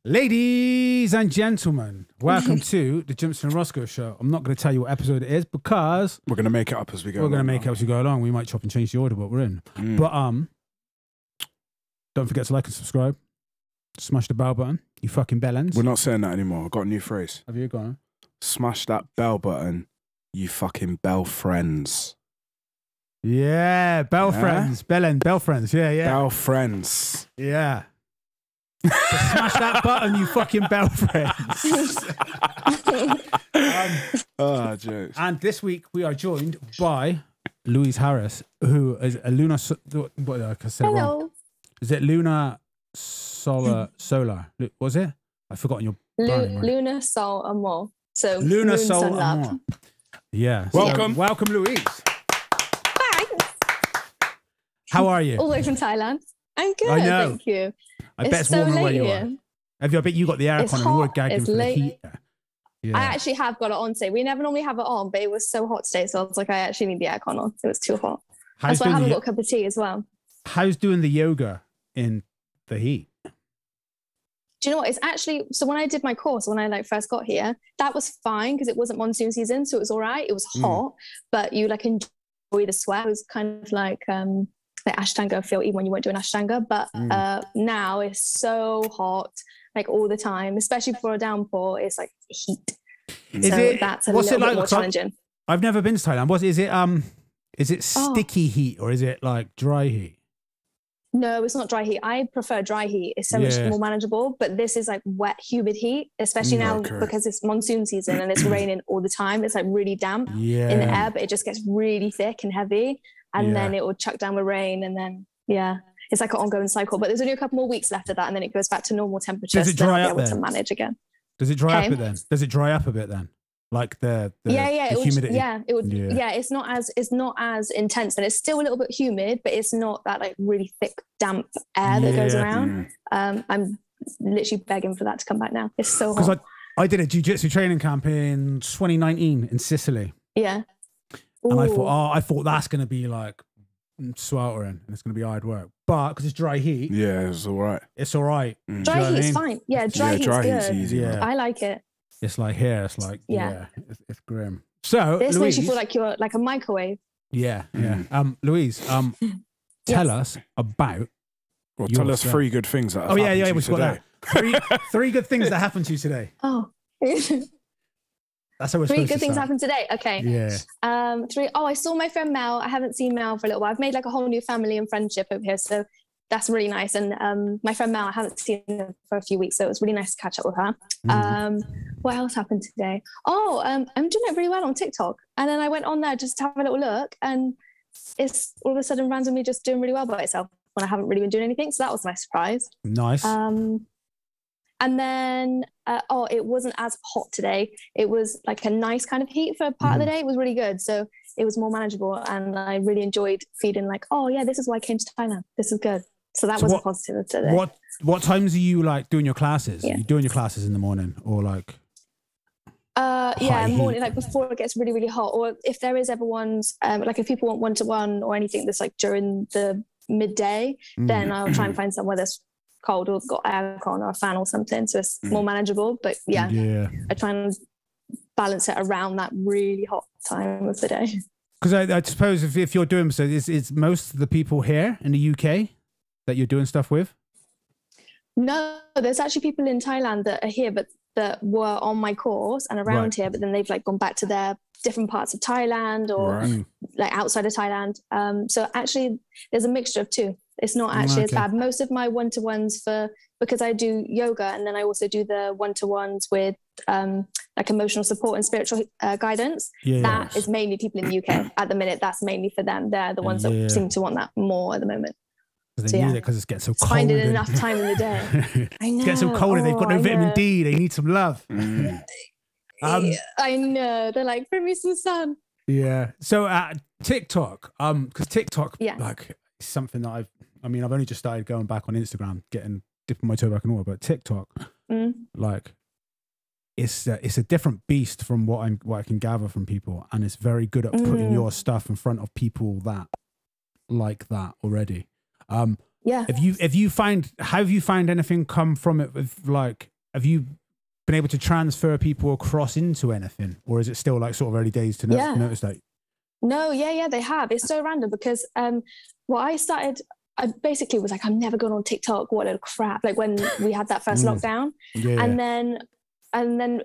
Ladies and gentlemen, welcome to the Gimson and Rosko show. I'm not going to tell you what episode it is because we're going to make it up as we go. We're going to make it up as we go along. We might chop and change the order, but we're in. But don't forget to like and subscribe. Smash the bell button, you fucking bellends. We're not saying that anymore. I've got a new phrase. Have you gone? Smash that bell button, you fucking bell friends. Yeah, bell friends, bell friends. Yeah. Bell friends. Yeah. So smash that button, you fucking bell friends. Jokes. And this week we are joined by Louise Harris, who is a Luna. What I said Hello. wrong. Is it Luna Solar? Was it? I've forgotten your brand, right? Luna Sol Amor. So Luna Sol Love. Amor. Yeah. Welcome. So, welcome, Louise. Thanks. How are you? All the way from Thailand. I'm good. I know. Thank you. I bet it's warmer where you are. I bet you got the aircon and you were gagging for the heat. Yeah. I actually have got it on today. We never normally have it on, but it was so hot today, so I was like, I actually need the aircon on. It was too hot. That's why I haven't got a cup of tea as well. How's doing the yoga in the heat? Do you know what? It's actually, so when I did my course, when I first got here, that was fine because it wasn't monsoon season, so it was all right. It was hot, but you enjoy the sweat. It was kind of like Ashtanga feel even when you weren't doing Ashtanga, but now it's so hot all the time, especially for a downpour. It's like heat. That's a little bit more challenging. I've never been to Thailand. Is it sticky heat or is it like dry heat? No, it's not dry heat. I prefer dry heat. It's so much more manageable, but this is like wet, humid heat, especially now because it's monsoon season and it's raining all the time. It's like really damp in the air, but it just gets really thick and heavy. And then it will chuck down with rain, and then it's like an ongoing cycle. But there's only a couple more weeks left of that, and then it goes back to normal temperature. Does it dry up then? To manage again. Does it dry up then? Does it dry up a bit then? Like the humidity. It would. Yeah, it's not as intense, and it's still a little bit humid, but it's not that really thick, damp air that goes around. I'm literally begging for that to come back now. It's so hot. Because I did a jiu-jitsu training camp in 2019 in Sicily. Yeah. And I thought that's going to be like sweltering and it's going to be hard work. But because it's dry heat. Yeah, it's all right. It's all right. Dry heat is fine. Yeah, dry heat's good. Easy. Yeah. I like it. It's like here. It's like, it's grim. So, this Louise, makes you feel like you're like a microwave. Yeah. Louise, tell us about. Well, tell us 3 good things that have happened to you today. Three good things that happened to you today. Oh. That's how we're 3 good things happened today. Okay. Yeah. 3. Oh, I saw my friend Mel. I haven't seen Mel for a little while. I've made a whole new family and friendship over here, so that's really nice. And my friend Mel, I haven't seen her for a few weeks, so it was really nice to catch up with her. What else happened today? Oh, I'm doing it really well on TikTok, and then I went on there just to have a little look, and it's all of a sudden randomly just doing really well by itself when I haven't really been doing anything. So that was my surprise. Nice. And then, it wasn't as hot today. It was like a nice kind of heat for a part of the day. It was really good. So it was more manageable. And I really enjoyed feeling this is why I came to Thailand. This is good. So that was a positive today. What times are you doing your classes? Are you doing your classes in the morning or morning, before it gets really, really hot. Or if there is ever ones, if people want one-to-one or anything that's during the midday, then I'll try and find somewhere that's cold or got aircon or a fan or something, so it's more manageable. But I try and balance it around that really hot time of the day. Because I suppose if you're doing so, it's most of the people here in the UK that you're doing stuff with? No, there's actually people in Thailand that are here, but that were on my course and around here, but then they've gone back to their different parts of Thailand or outside of Thailand. So actually there's a mixture of 2. It's not actually as bad. Most of my one-to-ones because I do yoga and then I also do the one-to-ones with emotional support and spiritual guidance. That is mainly people in the UK at the minute. That's mainly for them. They're the ones that seem to want that more at the moment. They need it because it's getting so cold. Finding enough time in the day. I know. It's getting so cold and they've got no vitamin D. They need some love. I know. They're like, bring me some sun. Yeah. So TikTok, because TikTok, something that I've only just started going back on Instagram, dipping my toe back in water, but TikTok, it's a different beast from what I can gather from people, and it's very good at putting your stuff in front of people that like that already. Have you found anything come from it with have you been able to transfer people across into anything, or is it still like sort of early days to notice that? No, yeah, they have. It's so random because I basically was like, I'm never going on TikTok. What a crap! Like when we had that first lockdown, and then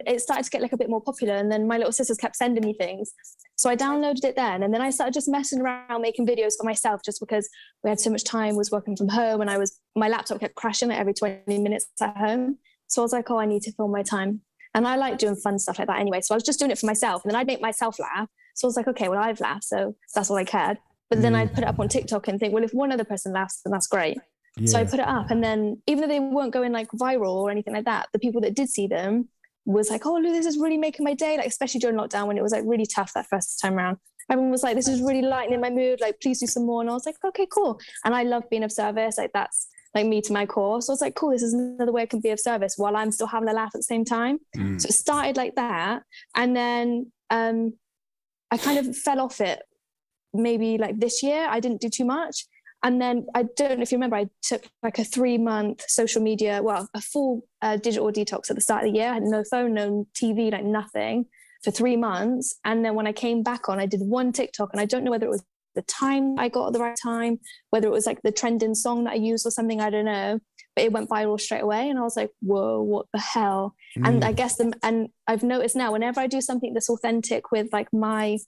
it started to get like a bit more popular. And then my little sisters kept sending me things, so I downloaded it then. And then I started just messing around, making videos for myself, just because we had so much time. Was working from home, and my laptop kept crashing like every 20 minutes at home. So I was like, oh, I need to fill my time. And I like doing fun stuff like that anyway. So I was just doing it for myself, and then I'd make myself laugh. So I was like, okay, well, I've laughed, so that's all I cared. But then I'd put it up on TikTok and think, well, if one other person laughs, then that's great. Yeah. So I put it up, and then even though they weren't going like viral or anything like that, the people that did see them was like, oh, look, this is really making my day. Like, especially during lockdown when it was like really tough that first time around. Everyone was like, this is really lightening my mood. Like, please do some more. And I was like, okay, cool. And I love being of service. Like, that's like me to my core. So I was like, cool, this is another way I can be of service while I'm still having a laugh at the same time. So it started like that. And then I kind of fell off it maybe like this year. I didn't do too much. And then I don't know if you remember, I took like a 3-month social media, a full digital detox at the start of the year. I had no phone, no TV, like nothing for 3 months. And then when I came back on, I did one TikTok, and I don't know whether it was the time I got at the right time, whether it was like the trending song that I used or something, I don't know, but it went viral straight away. And I was like, whoa, what the hell? And I guess and I've noticed now, whenever I do something that's authentic with like my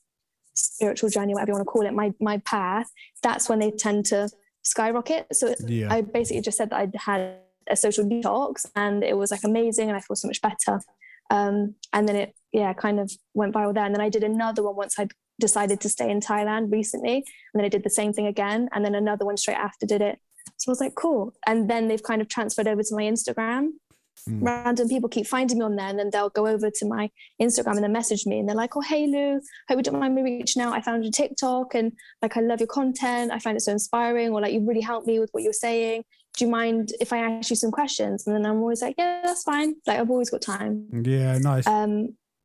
spiritual journey, whatever you want to call it, my path, that's when they tend to skyrocket. So I basically just said that I'd had a social detox, and it was like amazing, and I feel so much better. And then it kind of went viral there. And then I did another one once I'd decided to stay in Thailand recently, and then I did the same thing again, and then another one straight after did it. So I was like, cool. And then they've kind of transferred over to my Instagram. Random people keep finding me on there, and then they'll go over to my Instagram and then message me, and they're like, oh, hey Lou, hope you don't mind me reaching out. I found your TikTok, and like, I love your content. I find it so inspiring, or like, you really helped me with what you're saying. Do you mind if I ask you some questions? And then I'm always like, yeah, that's fine. Like, I've always got time. Yeah, nice.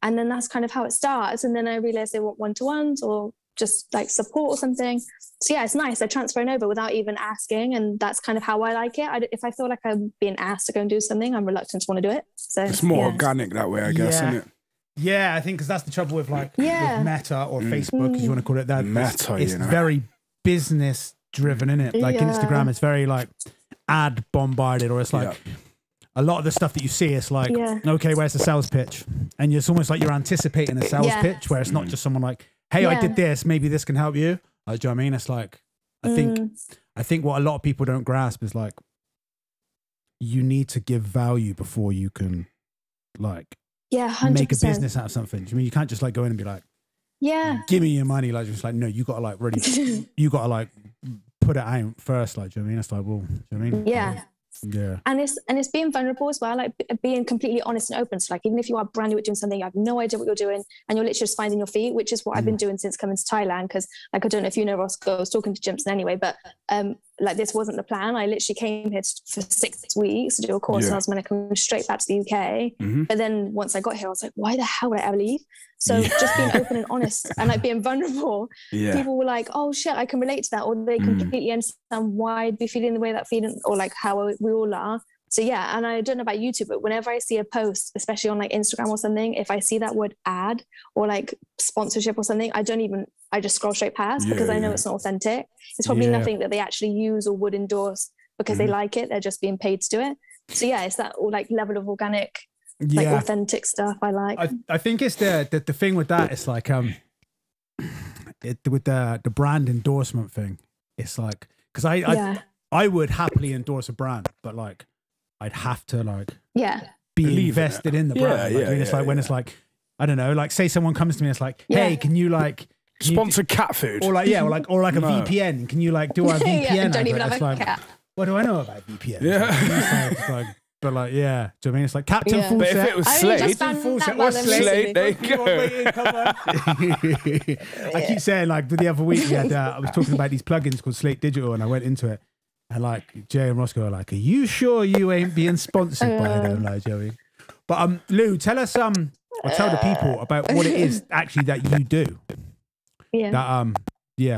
And then that's kind of how it starts. And then I realized they want one-to-ones or just like support or something. So yeah, it's nice. They're transferring over without even asking. And that's kind of how I like it. If I feel like I'm being asked to go and do something, I'm reluctant to want to do it. So it's more organic that way, I guess, isn't it? Yeah, I think because that's the trouble with like with Meta or Facebook, as you want to call it. That Meta, it's very business driven, isn't it? Like Instagram, it's very like ad bombarded, or it's like a lot of the stuff that you see, it's like, okay, where's the sales pitch? And it's almost like you're anticipating a sales pitch, where it's not just someone like, hey, I did this, maybe this can help you. Do you know what I mean? It's like, I think what a lot of people don't grasp is like, you need to give value before you can like 100%. make a business out of something. Do you mean you can't just like go in and be like, give me your money? Like, just like, no, you got to like really, you got to like put it out first. Like, do you know what I mean? It's like, well, do you know what I mean? Yeah. Yeah. And it's being vulnerable as well, like being completely honest and open. So like, even if you are brand new at doing something, you have no idea what you're doing, and you're literally just finding your feet, which is what I've been doing since coming to Thailand. Because like, I don't know if you know Rosko, I was talking to Gimson anyway, but like, this wasn't the plan. I literally came here for 6 weeks to do a course, and I was going to come straight back to the UK. But then once I got here, I was like, why the hell would I ever leave? So just being open and honest and like being vulnerable, people were like, oh shit, I can relate to that, or they completely understand why I'd be feeling the way that feeling, or like how we all are. So yeah, and I don't know about YouTube, but whenever I see a post, especially on like Instagram or something, if I see that word ad or like sponsorship or something, I just scroll straight past, because I know it's not authentic. It's probably nothing that they actually use or would endorse because they like it. They're just being paid to do it. So yeah, it's that like level of organic, like authentic stuff I like. I think it's the thing with that. It's like with the brand endorsement thing. It's like, because I would happily endorse a brand, but like, I'd have to like be invested in the brand. It's like when it's like, I don't know, like say someone comes to me and it's like, hey, can you like sponsor cat food? Or like, or like a VPN. Can you like do our VPN? Don't even have a cat. What do I know about VPN? It's like, but like, do you know what I mean? It's like Captain Full But Set. if it was Slade, there you go. I keep saying, like, the other week we had, I was talking about these plugins called Slate Digital, and I went into it, and like Jay and Rosko are like, are you sure you ain't being sponsored by them, like, Joey? But Lou, tell us or tell the people about what it is actually that you do. That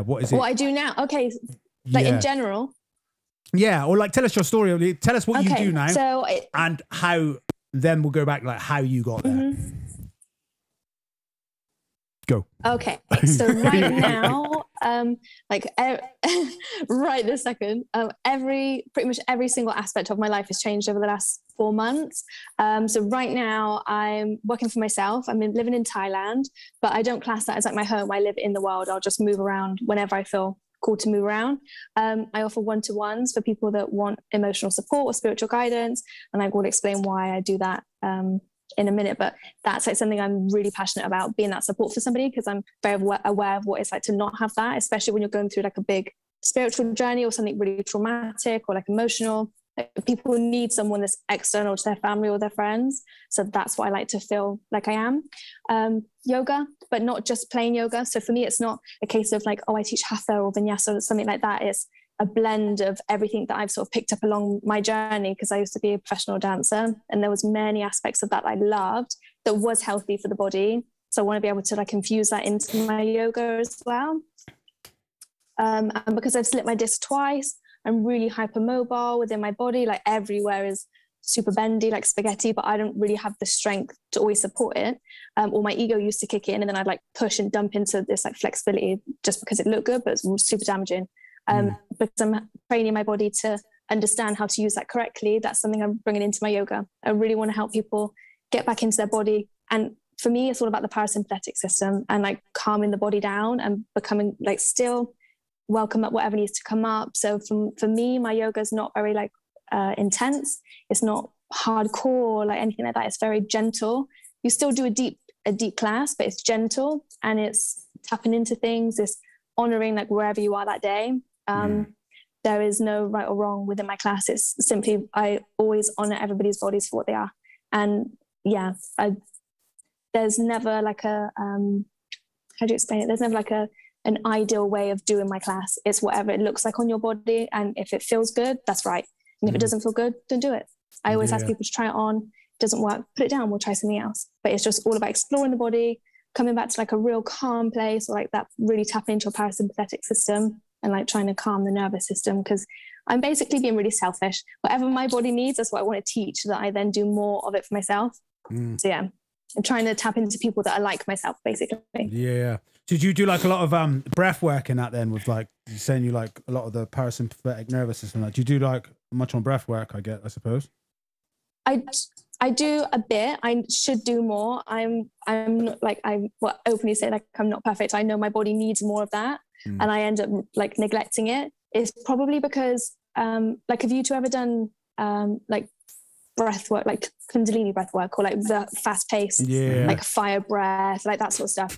what is it? What I do now? Okay, like in general. Yeah, or like tell us your story. Tell us what you do now, and how then we'll go back like how you got there. Go. Okay, so right now, right this second, pretty much every single aspect of my life has changed over the last 4 months. So right now I'm working for myself. I'm living in Thailand, but I don't class that as like my home. I live in the world. I'll just move around whenever I feel called to move around. I offer one-to-ones for people that want emotional support or spiritual guidance, and I will explain why I do that in a minute, but that's like something I'm really passionate about, being that support for somebody, because I'm very aware of what it's like to not have that, especially when you're going through like a big spiritual journey or something really traumatic or like emotional. Like, people need someone that's external to their family or their friends. So that's what I like to feel like I am. Yoga, but not just plain yoga. So for me, it's not a case of like, oh, I teach hatha or vinyasa or something like that. It's a blend of everything that I've sort of picked up along my journey, because I used to be a professional dancer, and there was many aspects of that I loved that was healthy for the body. So I want to be able to like infuse that into my yoga as well. And because I've slipped my disc twice, I'm really hypermobile within my body. Like everywhere is super bendy, like spaghetti, but I don't really have the strength to always support it. Or my ego used to kick in, and then I'd like push and dump into this like flexibility just because it looked good, but it's super damaging. Because I'm training my body to understand how to use that correctly. That's something I'm bringing into my yoga. I really want to help people get back into their body. And for me, it's all about the parasympathetic system and like calming the body down and becoming like still, welcome up whatever needs to come up. So for me, my yoga is not very like intense. It's not hardcore, like anything like that. It's very gentle. You still do a deep class, but it's gentle and it's tapping into things. It's honoring like wherever you are that day. There is no right or wrong within my class. It's simply, I always honor everybody's bodies for what they are. And yeah, there's never like a, how do you explain it? There's never like an ideal way of doing my class. It's whatever it looks like on your body. And if it feels good, that's right. And if it doesn't feel good, don't do it. I always ask people to try it on. It doesn't work, put it down, we'll try something else. But it's just all about exploring the body, coming back to like a real calm place, or like that really tapping into your parasympathetic system and like trying to calm the nervous system, because I'm basically being really selfish. Whatever my body needs, that's what I want to teach, so that I then do more of it for myself. So yeah, I'm trying to tap into people that are like myself, basically. Yeah. Did you do like a lot of breath work in that then, with like, you're saying you like a lot of the parasympathetic nervous system? Like, do you do like much on breath work, I suppose? I do a bit. I should do more. I'm like, I openly say like I'm not perfect. I know my body needs more of that, and I end up like neglecting it. It's probably because like, have you two ever done like breath work, like Kundalini breath work, or like the fast paced, like fire breath, like that sort of stuff?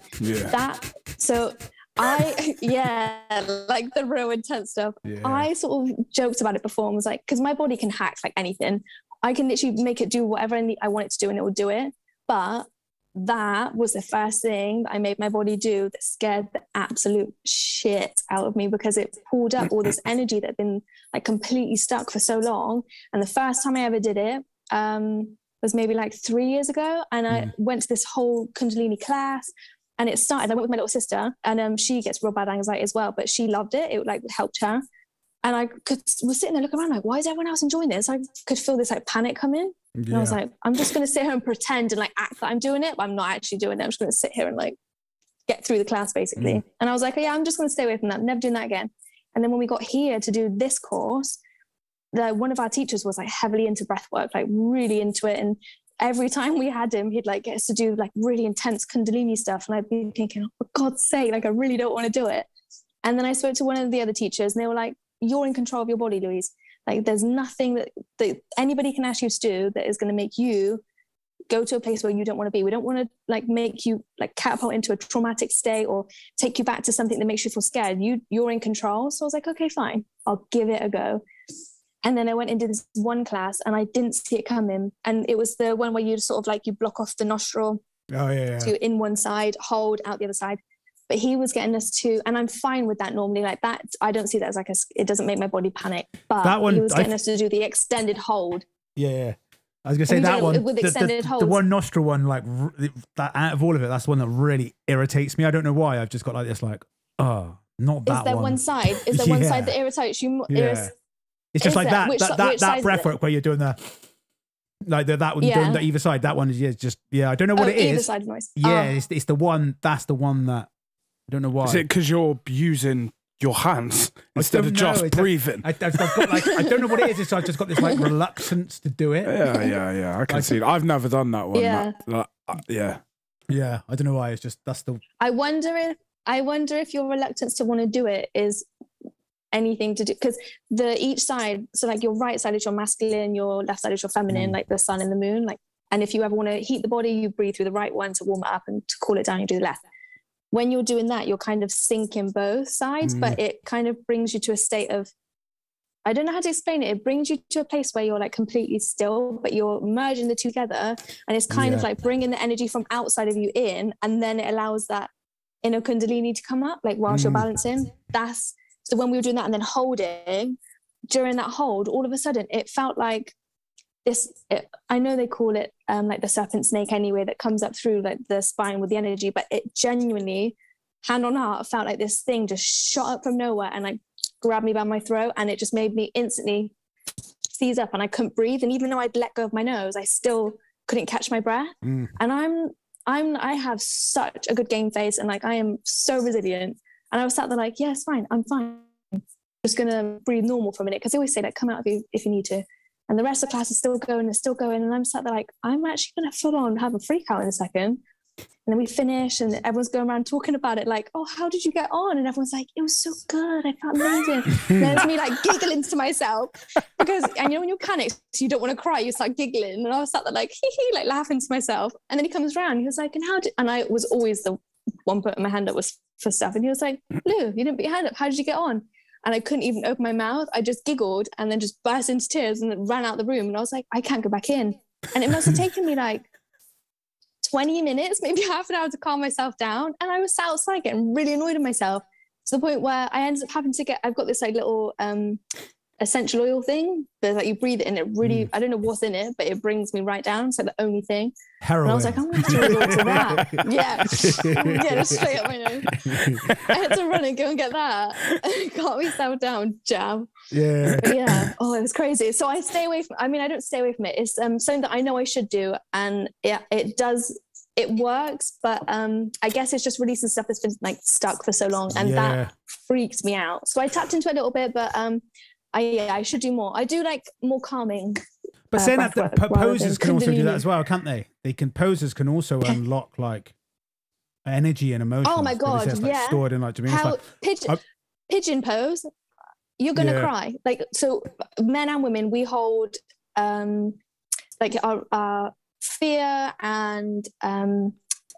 So like the real intense stuff. I sort of joked about it before and was like, because my body can hack like anything. I can literally make it do whatever I want it to do and it will do it. But that was the first thing that I made my body do that scared the absolute shit out of me, because it pulled up all this energy that had been like completely stuck for so long. And the first time I ever did it was maybe like 3 years ago. And I went to this whole Kundalini class, and it started, I went with my little sister, and she gets real bad anxiety as well, but she loved it. It like helped her. And I was sitting there looking around like, why is everyone else enjoying this? I could feel this like panic come in. And I was like, I'm just going to sit here and pretend and like act that I'm doing it, but I'm not actually doing it. I'm just going to sit here and like get through the class basically. And I was like, I'm just going to stay away from that. Never doing that again. And then when we got here to do this course, one of our teachers was like heavily into breath work, like really into it. And every time we had him, he'd like get us to do like really intense Kundalini stuff. And I'd be thinking, oh, for God's sake, like I really don't want to do it. And then I spoke to one of the other teachers, and they were like, you're in control of your body, Louise. Like there's nothing that anybody can ask you to do that is going to make you go to a place where you don't want to be. We don't want to like make you like catapult into a traumatic state or take you back to something that makes you feel scared. You're in control. So I was like, okay, fine, I'll give it a go. And then I went into this one class and I didn't see it coming. And it was the one where you sort of like, you block off the nostril. To in one side, hold out the other side. But he was getting us to, and I'm fine with that normally, like that. I don't see that as like it doesn't make my body panic. But that one, he was getting us to do the extended hold. Yeah. I was going to say that one, with extended hold. The one nostril one, like that out of all of it, that's the one that really irritates me. I don't know why. I've just got like this, like, not that one. Is there one side? Is there one side that irritates you? It's just like that breath work where you're doing the... Like that one, doing either side. That one is just I don't know what it is. Either side noise. Yeah, it's the one. That's the one that I don't know why. Is it because you're using your hands instead of just breathing? I've got like I don't know what it is. I've just got this like reluctance to do it. Yeah. I can see it. I've never done that one. Yeah. Yeah. I don't know why. It's just that's the. I wonder if your reluctance to want to do it is anything to do, because each side, so like your right side is your masculine, your left side is your feminine, like the sun and the moon, like, and if you ever want to heat the body, you breathe through the right one to warm it up, and to cool it down, you do the left. When you're doing that, you're kind of syncing both sides, but it kind of brings you to a state of, I don't know how to explain it. It brings you to a place where you're like completely still, but you're merging the two together, and it's kind of like bringing the energy from outside of you in, and then it allows that inner kundalini to come up, like whilst you're balancing. So when we were doing that and then holding, during that hold, all of a sudden it felt like this, I know they call it like the serpent snake anyway, that comes up through like the spine with the energy, but it genuinely, hand on heart, felt like this thing just shot up from nowhere and like grabbed me by my throat, and it just made me instantly seize up, and I couldn't breathe. And even though I'd let go of my nose, I still couldn't catch my breath. And I have such a good game face, and like I am so resilient. And I was sat there like, yeah, it's fine. I'm fine. Just going to breathe normal for a minute. Because they always say like, come out if you need to. And the rest of the class is still going. And I'm sat there like, I'm actually going to full on have a freak out in a second. And then we finish, and everyone's going around talking about it like, oh, how did you get on? And everyone's like, it was so good. I felt amazing. And there's me like giggling to myself. Because, and you know, when you're panicked, you don't want to cry, you start giggling. And I was sat there like, hee, like laughing to myself. And then he comes around, he was like, and I was always the one putting my hand up was for stuff, and he was like, Lou, you didn't put your hand up, how did you get on? And I couldn't even open my mouth. I just giggled and then just burst into tears and then ran out the room. And I was like, I can't go back in. And it must have taken me like 20 minutes, maybe half an hour to calm myself down. And I was sat outside getting really annoyed at myself, to the point where I ended up having to I've got this like little essential oil thing, but like you breathe it and it really, I don't know what's in it, but it brings me right down. It's like the only thing. Heroin. And I was like, I'm going to resort to that. Yeah, just straight up my nose. I had to run and go and get that. And got myself down, jam. Yeah. But yeah. Oh, it was crazy. So I stay away from, I mean, I don't stay away from it. It's something that I know I should do. And yeah, it works, but I guess it's just releasing stuff that's been like stuck for so long, and that freaks me out. So I tapped into it a little bit, but I should do more. I do like more calming. But saying that, the posers can also do that as well, can't they? Posers can also unlock like energy and emotions. Oh my God, just, like, stored in like, pigeon pose, you're gonna cry. Like, so men and women, we hold like our fear and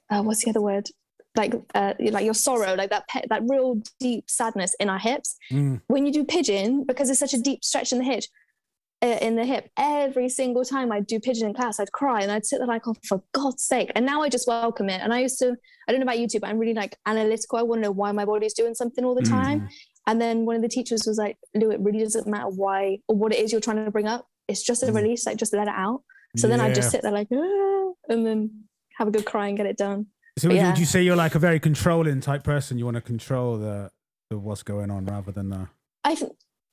what's the other word? Like your sorrow, like that real deep sadness in our hips. When you do pigeon, because it's such a deep stretch in the hip, every single time I'd do pigeon in class, I'd cry and I'd sit there like, oh, for God's sake. And now I just welcome it. And I don't know about you two, but I'm really like analytical. I want to know why my body's doing something all the time. And then one of the teachers was like, Lou, it really doesn't matter why or what it is you're trying to bring up. It's just a release, like just let it out. So then I just sit there like, and then have a good cry and get it done. So would you say you're like a very controlling type person? You want to control the what's going on rather than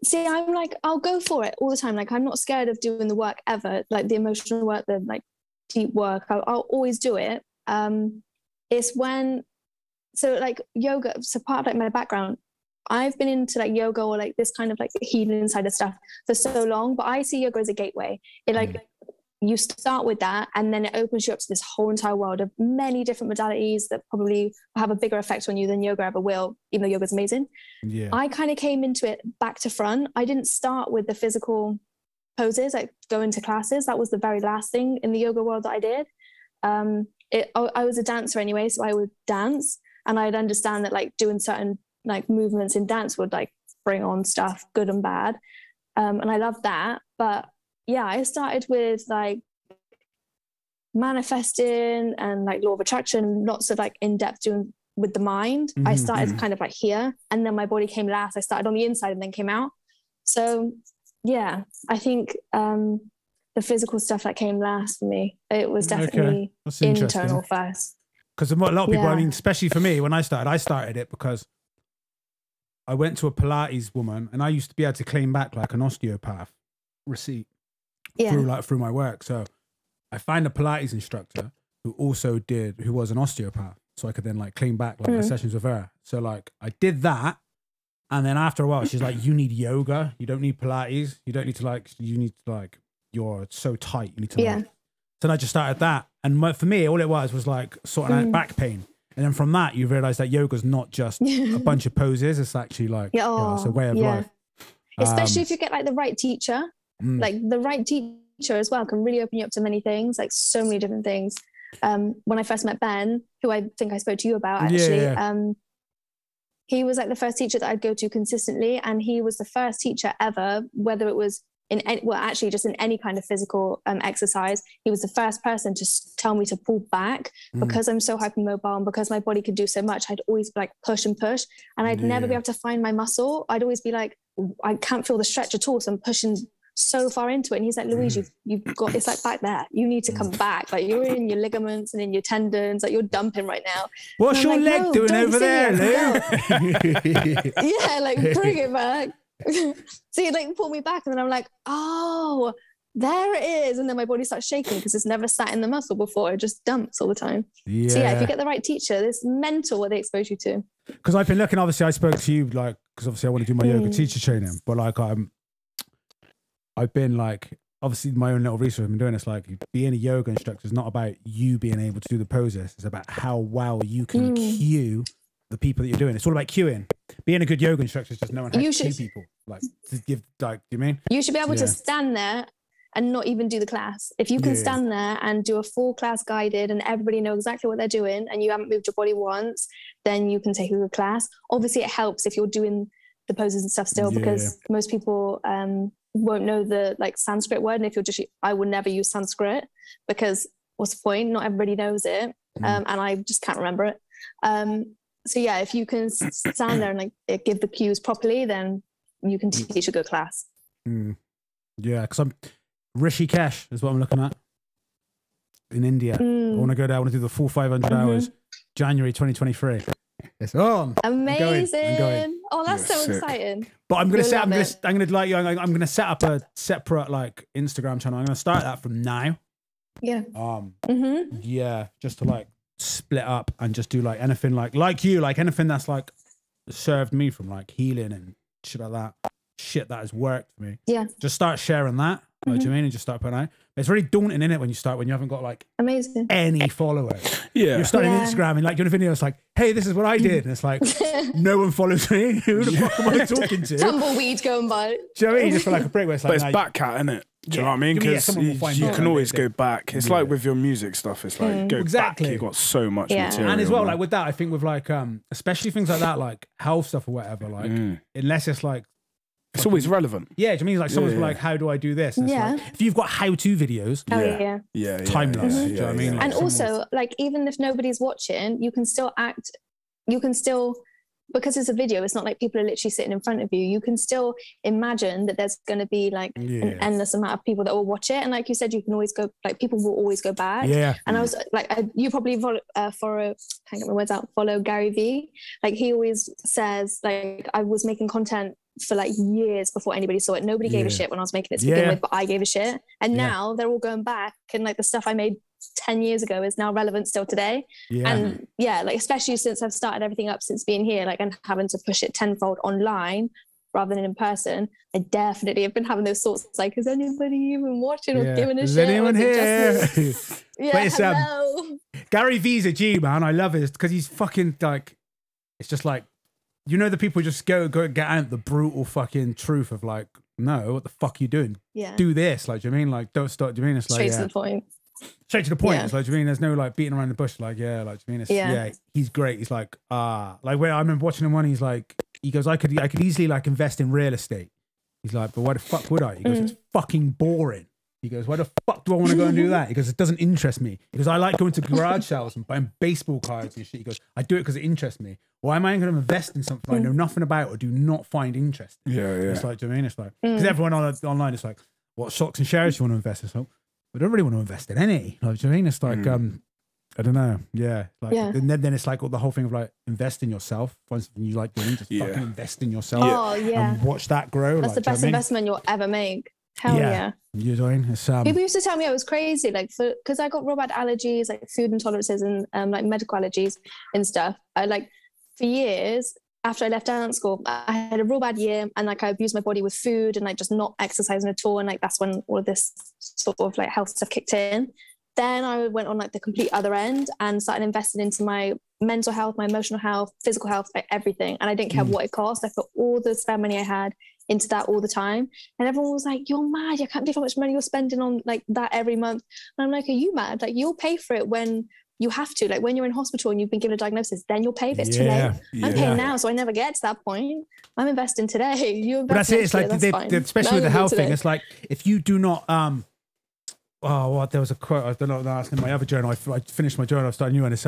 See, I'm like, I'll go for it all the time. Like, I'm not scared of doing the work ever, like the emotional work, the like deep work. I'll always do it. It's so like yoga, so part of like my background, I've been into like yoga or like this kind of like healing side of stuff for so long, but I see yoga as a gateway. It like, you start with that and then it opens you up to this whole entire world of many different modalities that probably have a bigger effect on you than yoga ever will, even though yoga's amazing. Yeah. I kind of came into it back to front. I didn't start with the physical poses, like going to classes. That was the very last thing in the yoga world that I did. I was a dancer anyway, so I would dance and I'd understand that like doing certain like movements in dance would like bring on stuff, good and bad. And I loved that. But yeah, I started with like manifesting and like law of attraction, lots of like in-depth doing with the mind. I started kind of like here, and then my body came last. I started on the inside and then came out. So yeah, I think the physical stuff that came last for me, it was definitely internal first. Because a lot of people, I mean, especially for me, when I started it because I went to a Pilates woman and I used to be able to claim back like an osteopath receipt through my work. So I found a Pilates instructor who was an osteopath. So I could then like clean back like my sessions with her. So like I did that. And then after a while, she's like, you need yoga. You don't need Pilates. You don't need to like, you need to like, you're so tight. You need to like. So then I just started that. And for me, all it was like sorting out back pain. And then from that, you realize that yoga's not just a bunch of poses. It's actually like, it's a way of life. Especially if you get like the right teacher, like the right teacher as well can really open you up to many things, like so many different things. When I first met Ben, who I think I spoke to you about actually, he was like the first teacher that I'd go to consistently. And he was the first teacher ever, whether it was actually just in any kind of physical exercise, he was the first person to tell me to pull back because I'm so hypermobile and because my body could do so much. I'd always be like push and push, and I'd never be able to find my muscle. I'd always be like, I can't feel the stretch at all, so I'm pushing so far into it. And he's like, Louise, you've got, it's like back there. You need to come back. Like you're in your ligaments and in your tendons. Like you're dumping right now. What's your leg doing over there, Lou? Yeah, like bring it back. So he'd like pull me back, and then I'm like, oh, there it is. And then my body starts shaking because it's never sat in the muscle before. It just dumps all the time. So yeah, if you get the right teacher, it's mental what they expose you to. Because I've been looking, obviously I spoke to you like, because obviously I want to do my yoga teacher training, but like I've been like, obviously my own little research I've been doing. It's like being a yoga instructor is not about you being able to do the poses. It's about how well you can cue the people that you're doing. It's all about cueing. Being a good yoga instructor is just knowing how to cue people. Like to give, like, do you mean? You should be able to stand there and not even do the class. If you can stand there and do a full class guided and everybody know exactly what they're doing and you haven't moved your body once, then you can take a good class. Obviously it helps if you're doing the poses and stuff still because most people won't know the like Sanskrit word. And if you're just, I would never use Sanskrit because what's the point? Not everybody knows it. And I just can't remember it. So yeah, if you can stand there and like give the cues properly, then you can teach a good class. Yeah, because I'm Rishikesh is what I'm looking at in India. I want to go there. I want to do the full 500 hours, January 2023. It's on. Amazing. I'm going. Oh, that's so exciting. But I'm going to set. I'm going to like you. I'm going to set up a separate like Instagram channel. I'm going to start that from now. Yeah. Yeah, just to like split up and just do like anything like you, like anything that's like served me from like healing and shit like that. Shit that has worked for me. Yeah. Just start sharing that. Like, do you mean? And just start putting out. It's really daunting, innit, when you haven't got like any followers. Yeah. You're starting Instagram and like doing a video, it's like, hey, this is what I did. And it's like, no one follows me. Who the fuck am I talking to? Tumbleweed going by. Do you know what I mean? Just feel like a prick where it's like, but it's back at, innit? Do you know what I mean? Because you can always go back. It's like with your music stuff. It's like go back. You've got so much material. And as well, like with that, I think with like especially things like that, like health stuff or whatever, like unless it's like it's always relevant. Yeah, do you mean like someone's like, how do I do this? And like, if you've got how-to videos, timeless. Do you know what I mean? Like, and also, like, even if nobody's watching, you can still act. You can still, because it's a video, it's not like people are literally sitting in front of you. You can still imagine that there's going to be like an endless amount of people that will watch it. And like you said, you can always go, like people will always go back. Yeah. And I was like, you probably follow, can't get my words out, follow Gary Vee. Like he always says, like I was making content for like years before anybody saw it. Nobody gave a shit when I was making it to begin with, but I gave a shit. And now they're all going back and like the stuff I made 10 years ago is now relevant still today. And like especially since I've started everything up since being here, like and having to push it tenfold online rather than in person, I definitely have been having those thoughts like, is anybody even watching or giving a shit? Is anyone here? But it's, hello. Gary V's a G, man. I love it because he's fucking like, it's just like, you know, the people just go get out the brutal fucking truth of like, no, what the fuck are you doing? Yeah. Do this. Like, do you mean? Like, don't stop. Do you mean? It's like, straight to the point. Straight to the point. It's like, do you mean? There's no like beating around the bush. Like, like, do you mean? It's, he's great. He's like, like when I remember watching him one, he goes, I could easily like invest in real estate. He's like, but why the fuck would I? He goes, it's fucking boring. He goes, why the fuck do I want to go and do that? He goes, it doesn't interest me. He goes, I like going to garage sales and buying baseball cards and shit. He goes, I do it because it interests me. Why am I going to invest in something I know nothing about or do not find interesting? It's like, do you know what I mean? It's like, because everyone online is like, what stocks and shares do you want to invest in? So I don't really want to invest in any. Like, do you know what I mean? It's like, I don't know. Yeah. Like, and then it's like the whole thing of like, invest in yourself. Find something you like doing, just fucking invest in yourself. Oh, yeah. And watch that grow. That's like, the best investment you'll ever make. Hell yeah. You're doing it's, people used to tell me I was crazy, like, because I got real bad allergies, like food intolerances and like medical allergies and stuff. I like for years after I left dance school, I had a real bad year, and like I abused my body with food and like just not exercising at all. And like that's when all of this sort of like health stuff kicked in. Then I went on like the complete other end and started investing into my mental health, my emotional health, physical health, like everything. And I didn't care what it cost. I put all the spare money I had into that all the time. And everyone was like, you're mad. I can't believe how much money you're spending on like that every month. And I'm like, are you mad? Like you'll pay for it when you have to. Like when you're in hospital and you've been given a diagnosis, then you'll pay if it's too late. I'm paying now, so I never get to that point. I'm investing today. You invest. But that's it. It's like, especially with the health thing, it's like, if you do not, there was a quote, I don't know, that's in my other journal. I finished my journal, I started a new one. It's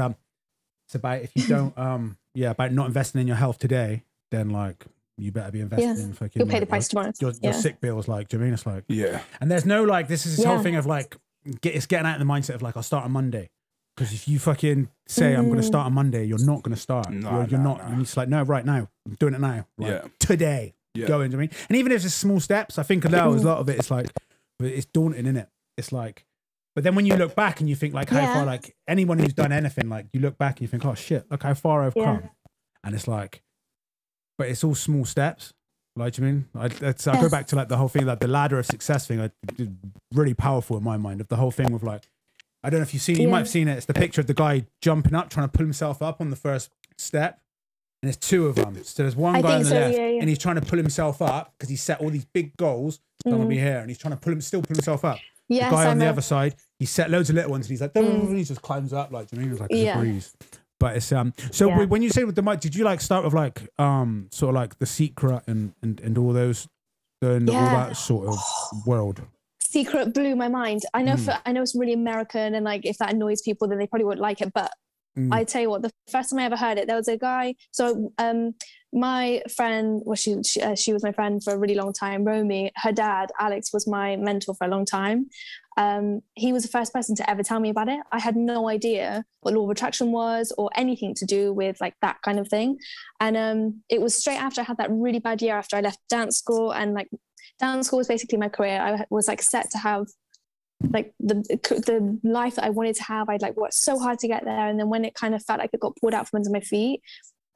about if you don't, about not investing in your health today, then like, you better be investing in fucking. You'll pay the price tomorrow. Your sick bills, like, do you know what I mean? It's like, and there's no like, this is this whole thing of like, it's getting out of the mindset of like, I'll start on Monday. Because if you fucking say I'm going to start on Monday, you're not going to start. You're not. No. And it's like, no, right now, I'm doing it now. Like, today, going. Do you know what I mean? And even if it's small steps, I think a lot of it, it's like, it's daunting, isn't it? It's like, but then when you look back and you think like how far, like anyone who's done anything, like you look back and you think, oh shit, look how far I've come. And it's like, but it's all small steps. Like, do you mean? I go back to like the whole thing, like the ladder of success thing, really powerful in my mind, of the whole thing with like, I don't know if you've seen it, you might have seen it. It's the picture of the guy jumping up, trying to pull himself up on the first step. And there's two of them. So there's one guy on the left, and he's trying to pull himself up because he set all these big goals. It's not going to be here. And he's trying to still pull himself up. Yes, the guy on the other side, he set loads of little ones, and he's like, and he just climbs up, like, do you know, like it's a breeze. But it's so when you say with the mic, did you like start with like sort of like The Secret and all those and all that sort of world? Secret blew my mind. I know it's really American, and like if that annoys people, then they probably won't like it. But I tell you what, the first time I ever heard it, there was a guy. So my friend, well, she was my friend for a really long time. Romy, her dad, Alex, was my mentor for a long time. He was the first person to ever tell me about it. I had no idea what law of attraction was or anything to do with like that kind of thing. And it was straight after I had that really bad year after I left dance school, and like dance school was basically my career. I was like set to have like the life that I wanted to have. I'd like worked so hard to get there, and then when it kind of felt like it got pulled out from under my feet,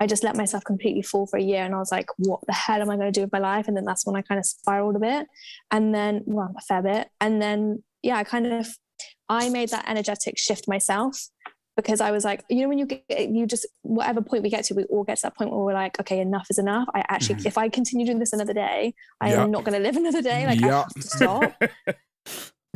I just let myself completely fall for a year, and I was like, what the hell am I going to do with my life? And then that's when I kind of spiraled a bit, and then a fair bit, and then I made that energetic shift myself, because I was like, you know, when you just, whatever point we get to, we all get to that point where we're like, okay, enough is enough. I actually, if I continue doing this another day, I am not going to live another day. Like I have to stop.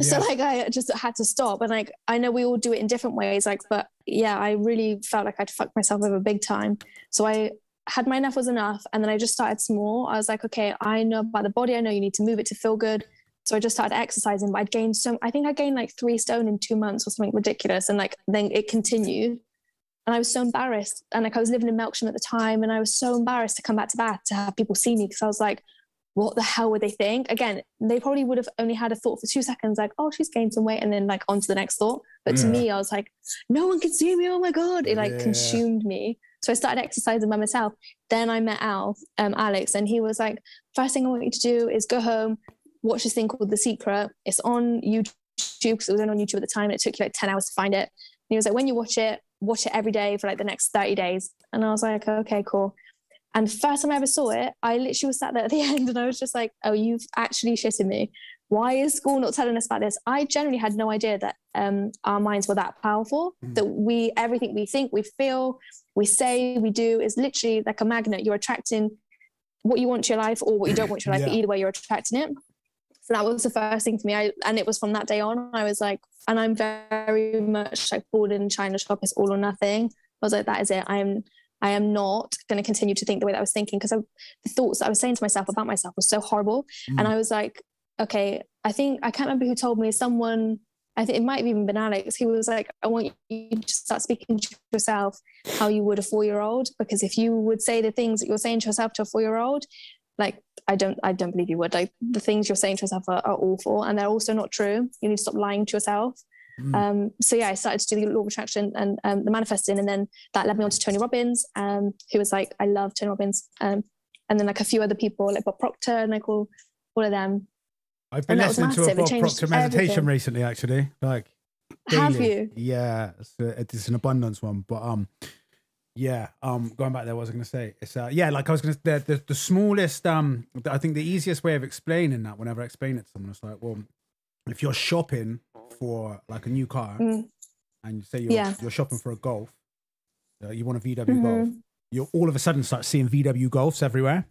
So like I just had to stop. And like, I know we all do it in different ways. Like, but yeah, I really felt like I'd fucked myself over big time. So I had my enough was enough. And then I just started small. I was like, okay, I know about the body. I know you need to move it to feel good. So I just started exercising, but I think I gained like 3 stone in 2 months or something ridiculous. And like, then it continued, and I was so embarrassed. And like, I was living in Melksham at the time, and I was so embarrassed to come back to Bath to have people see me, because I was like, what the hell would they think? Again, they probably would have only had a thought for 2 seconds, like, oh, she's gained some weight, and then like on to the next thought. But to me, I was like, no one can see me. Oh my God. It like consumed me. So I started exercising by myself. Then I met Alex, and he was like, first thing I want you to do is go home, watch this thing called The Secret. It's on YouTube, because it was only on YouTube at the time, and it took you like 10 hours to find it. And he was like, when you watch it every day for like the next 30 days. And I was like, okay, cool. And first time I ever saw it, I literally was sat there at the end, and I was just like, oh, you've actually shitted me. Why is school not telling us about this? I generally had no idea that our minds were that powerful, that everything we think, we feel, we say, we do is literally like a magnet. You're attracting what you want to your life or what you don't want to your life, but either way, you're attracting it. So that was the first thing for me. And it was from that day on, I was like, and I'm very much like bored in China shop, it's all or nothing. I was like, that is it. I am not going to continue to think the way that I was thinking, because the thoughts that I was saying to myself about myself was so horrible. And I was like, okay, I can't remember who told me, someone, I think it might have even been Alex. He was like, I want you to start speaking to yourself how you would a 4-year-old, because if you would say the things that you're saying to yourself to a 4-year-old, like, I don't believe you would. Like, the things you're saying to yourself are awful, and they're also not true. You need to stop lying to yourself. So yeah, I started to do the law of attraction and the manifesting, and then that led me on to Tony Robbins, who was like, I love Tony Robbins, and then like a few other people like Bob Proctor and like all of them. I've been listening to a Bob Proctor meditation recently, actually. Like, daily. Have you? Yeah, it's an abundance one, but going back there, what was I going to say? It's like I was going to the smallest. I think the easiest way of explaining that, whenever I explain it to someone, it's like, well, if you're shopping for like a new car, and you say you're shopping for a Golf, you want a VW Golf, you all of a sudden start seeing VW Golfs everywhere.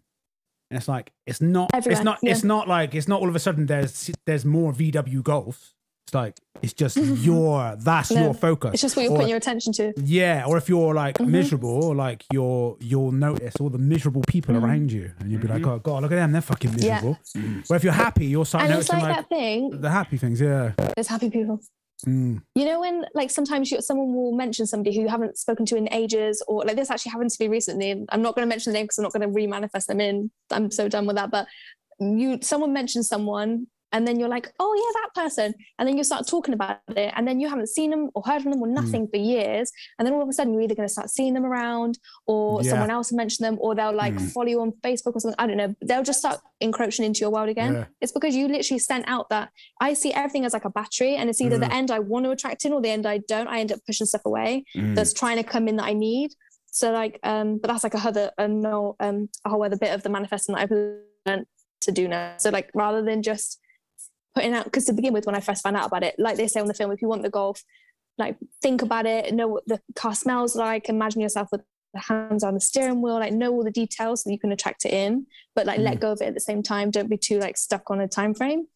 And it's like, it's not all of a sudden there's more VW Golfs. It's like, it's just that's your focus. It's just what you're putting your attention to. Yeah. Or if you're like miserable, like you'll notice all the miserable people around you, and you'll be like, oh God, look at them, they're fucking miserable. But if you're happy, you'll start noticing like that thing. The happy things. Yeah. There's happy people. You know, when like sometimes someone will mention somebody who you haven't spoken to in ages, or like this actually happened to me recently. I'm not going to mention the name because I'm not going to re-manifest them in. I'm so done with that. But someone mentions someone, and then you're like, oh yeah, that person. And then you start talking about it, and then you haven't seen them or heard from them or nothing for years. And then all of a sudden you're either going to start seeing them around, or someone else will mention them, or they'll like follow you on Facebook or something. I don't know. They'll just start encroaching into your world again. Yeah. It's because you literally sent out that. I see everything as like a battery, and it's either the end I want to attract in or the end I don't. I end up pushing stuff away that's trying to come in that I need. So like, but that's like a whole other bit of the manifesting that I've learned to do now. So like, rather than just putting out, because to begin with, when I first found out about it, like they say on the film, if you want the Golf, like think about it, know what the car smells like, imagine yourself with the hands on the steering wheel, like know all the details so that you can attract it in, but like let go of it at the same time. Don't be too like stuck on a time frame.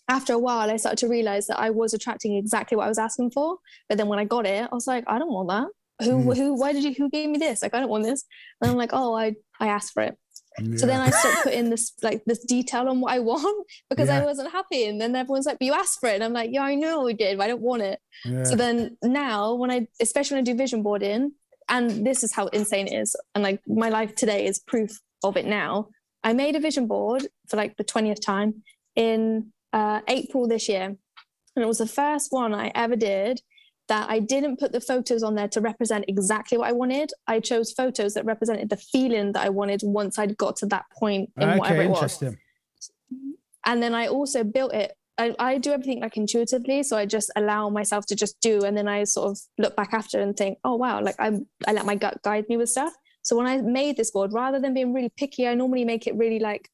After a while, I started to realize that I was attracting exactly what I was asking for. But then when I got it, I was like, I don't want that. Who gave me this? Like, I don't want this. And I'm like, oh, I asked for it. Yeah. So then I started putting this detail on what I want, because I wasn't happy. And then everyone's like, but you asked for it. And I'm like, yeah, I know I did, but I don't want it. Yeah. So then now especially when I do vision boarding, and this is how insane it is, and like my life today is proof of it now. I made a vision board for like the 20th time in April this year. And it was the first one I ever did that I didn't put the photos on there to represent exactly what I wanted. I chose photos that represented the feeling that I wanted once I'd got to that point in whatever it was. And then I also built it. I do everything like intuitively. So I just allow myself to just do. And then I sort of look back after and think, oh, wow, like I let my gut guide me with stuff. So when I made this board, rather than being really picky, I normally make it really like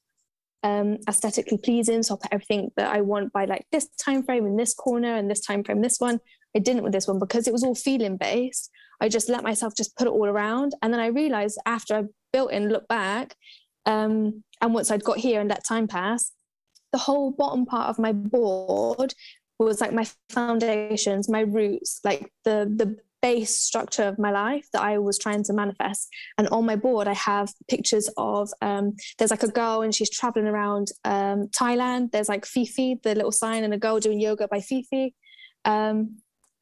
aesthetically pleasing. So I'll put everything that I want by like this time frame in this corner and this time frame, this one. I didn't with this one because it was all feeling based. I just let myself just put it all around. And then I realized after I built it and looked back, and once I'd got here and let time pass, the whole bottom part of my board was like my foundations, my roots, like the base structure of my life that I was trying to manifest. And on my board, I have pictures of, there's like a girl and she's traveling around Thailand. There's like Fifi, the little sign, and a girl doing yoga by Fifi.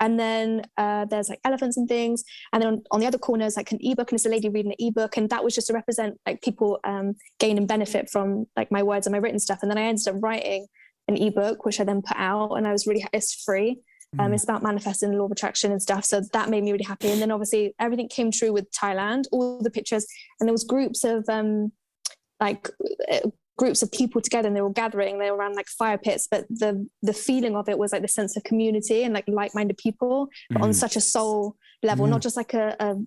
And then there's like elephants and things. And then on the other corner is like an ebook, and it's a lady reading an ebook. And that was just to represent like people gaining benefit from like my words and my written stuff. And then I ended up writing an ebook, which I then put out, and it's free. It's about manifesting the law of attraction and stuff. So that made me really happy. And then obviously everything came true with Thailand, all the pictures. And there was groups of people together, and they were gathering, they were around like fire pits, but the feeling of it was like the sense of community and like like-minded people, but on such a soul level, not just like a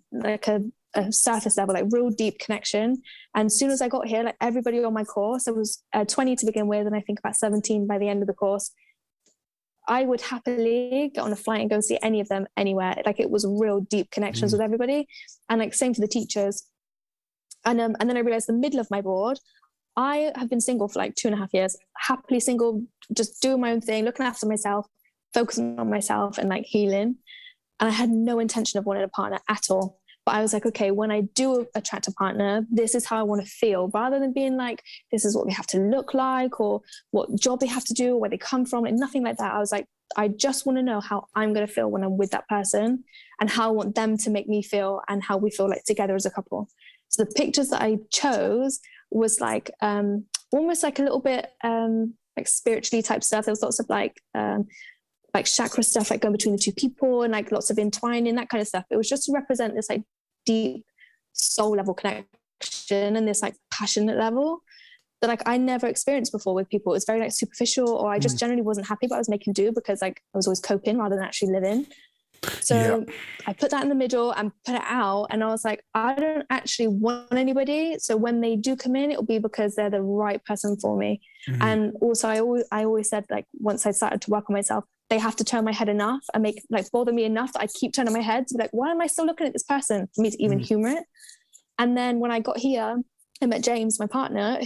surface level, like real deep connection. And as soon as I got here, like everybody on my course, there was 20 to begin with, and I think about 17 by the end of the course. I would happily get on a flight and go see any of them anywhere. Like it was real deep connections with everybody, and like same for the teachers. And then I realized the middle of my board, I have been single for like 2.5 years, happily single, just doing my own thing, looking after myself, focusing on myself and like healing. And I had no intention of wanting a partner at all. But I was like, okay, when I do attract a partner, this is how I want to feel, rather than being like, this is what they have to look like or what job they have to do or where they come from, and nothing like that. I was like, I just want to know how I'm going to feel when I'm with that person, and how I want them to make me feel, and how we feel like together as a couple. So the pictures that I chose was like almost like a little bit like spiritually type stuff. There was lots of like chakra stuff, like going between the two people, and like lots of entwining, that kind of stuff. It was just to represent this like deep soul level connection and this like passionate level. that like I never experienced before with people. It was very like superficial, or I just generally wasn't happy, but I was making do because like I was always coping rather than actually living. So I put that in the middle and put it out, and I was like, I don't actually want anybody. So when they do come in, it'll be because they're the right person for me. And also I always said, like, once I started to work on myself, they have to turn my head enough and make like bother me enough that I keep turning my head to be like, why am I still looking at this person, for me to even humor it? And then when I got here, I met James, my partner,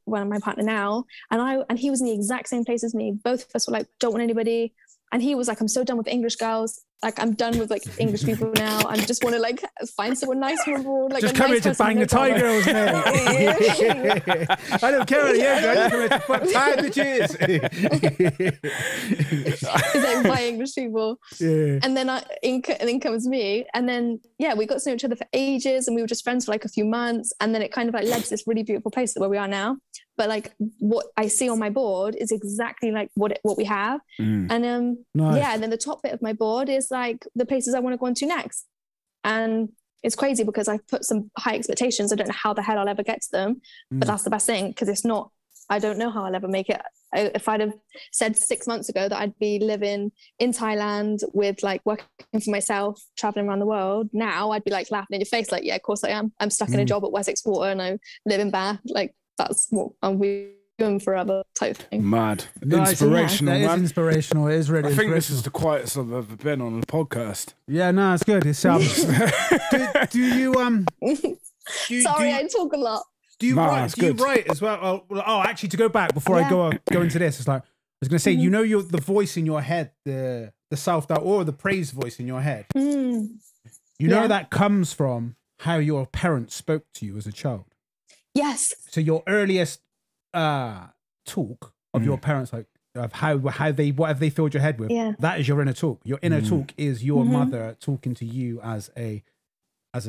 my partner now, and he was in the exact same place as me. Both of us were like, don't want anybody. And he was like, I'm so done with English girls. Like, I'm done with like English people now. I just want to like find someone nice from abroad. Like, just come here to bang the Thai girls, mate. I don't care what you I just come here to fuck Thai bitches. It's like by English people. Yeah. And then in comes me. And then, we got to know each other for ages, and we were just friends for like a few months. And then it kind of like led to this really beautiful place where we are now. But like what I see on my board is exactly like what we have. And nice. And then the top bit of my board is like the places I want to go on to next. And it's crazy because I've put some high expectations. I don't know how the hell I'll ever get to them, but that's the best thing, because it's not, I don't know how I'll ever make it. If I'd have said 6 months ago that I'd be living in Thailand with like working for myself, traveling around the world, now I'd be like laughing in your face. Like, yeah, of course I am. I'm stuck in a job at Wessex Water and I live in Bath. Like, that's what I'm doing forever type thing. Mad. Inspirational, man. That is inspirational. It is really I think this is the quietest I've ever been on a podcast. Yeah, no, it's good. It's do you Sorry, I talk a lot. Do you write? Do you write as well? Oh, actually, to go back before I go into this, it's like I was going to say, you know, the voice in your head, the self-doubt or the praise voice in your head. You know that comes from how your parents spoke to you as a child. Yes. So your earliest talk of your parents, like of what have they filled your head with? Yeah. That is your inner talk. Your inner talk is your mother talking to you as a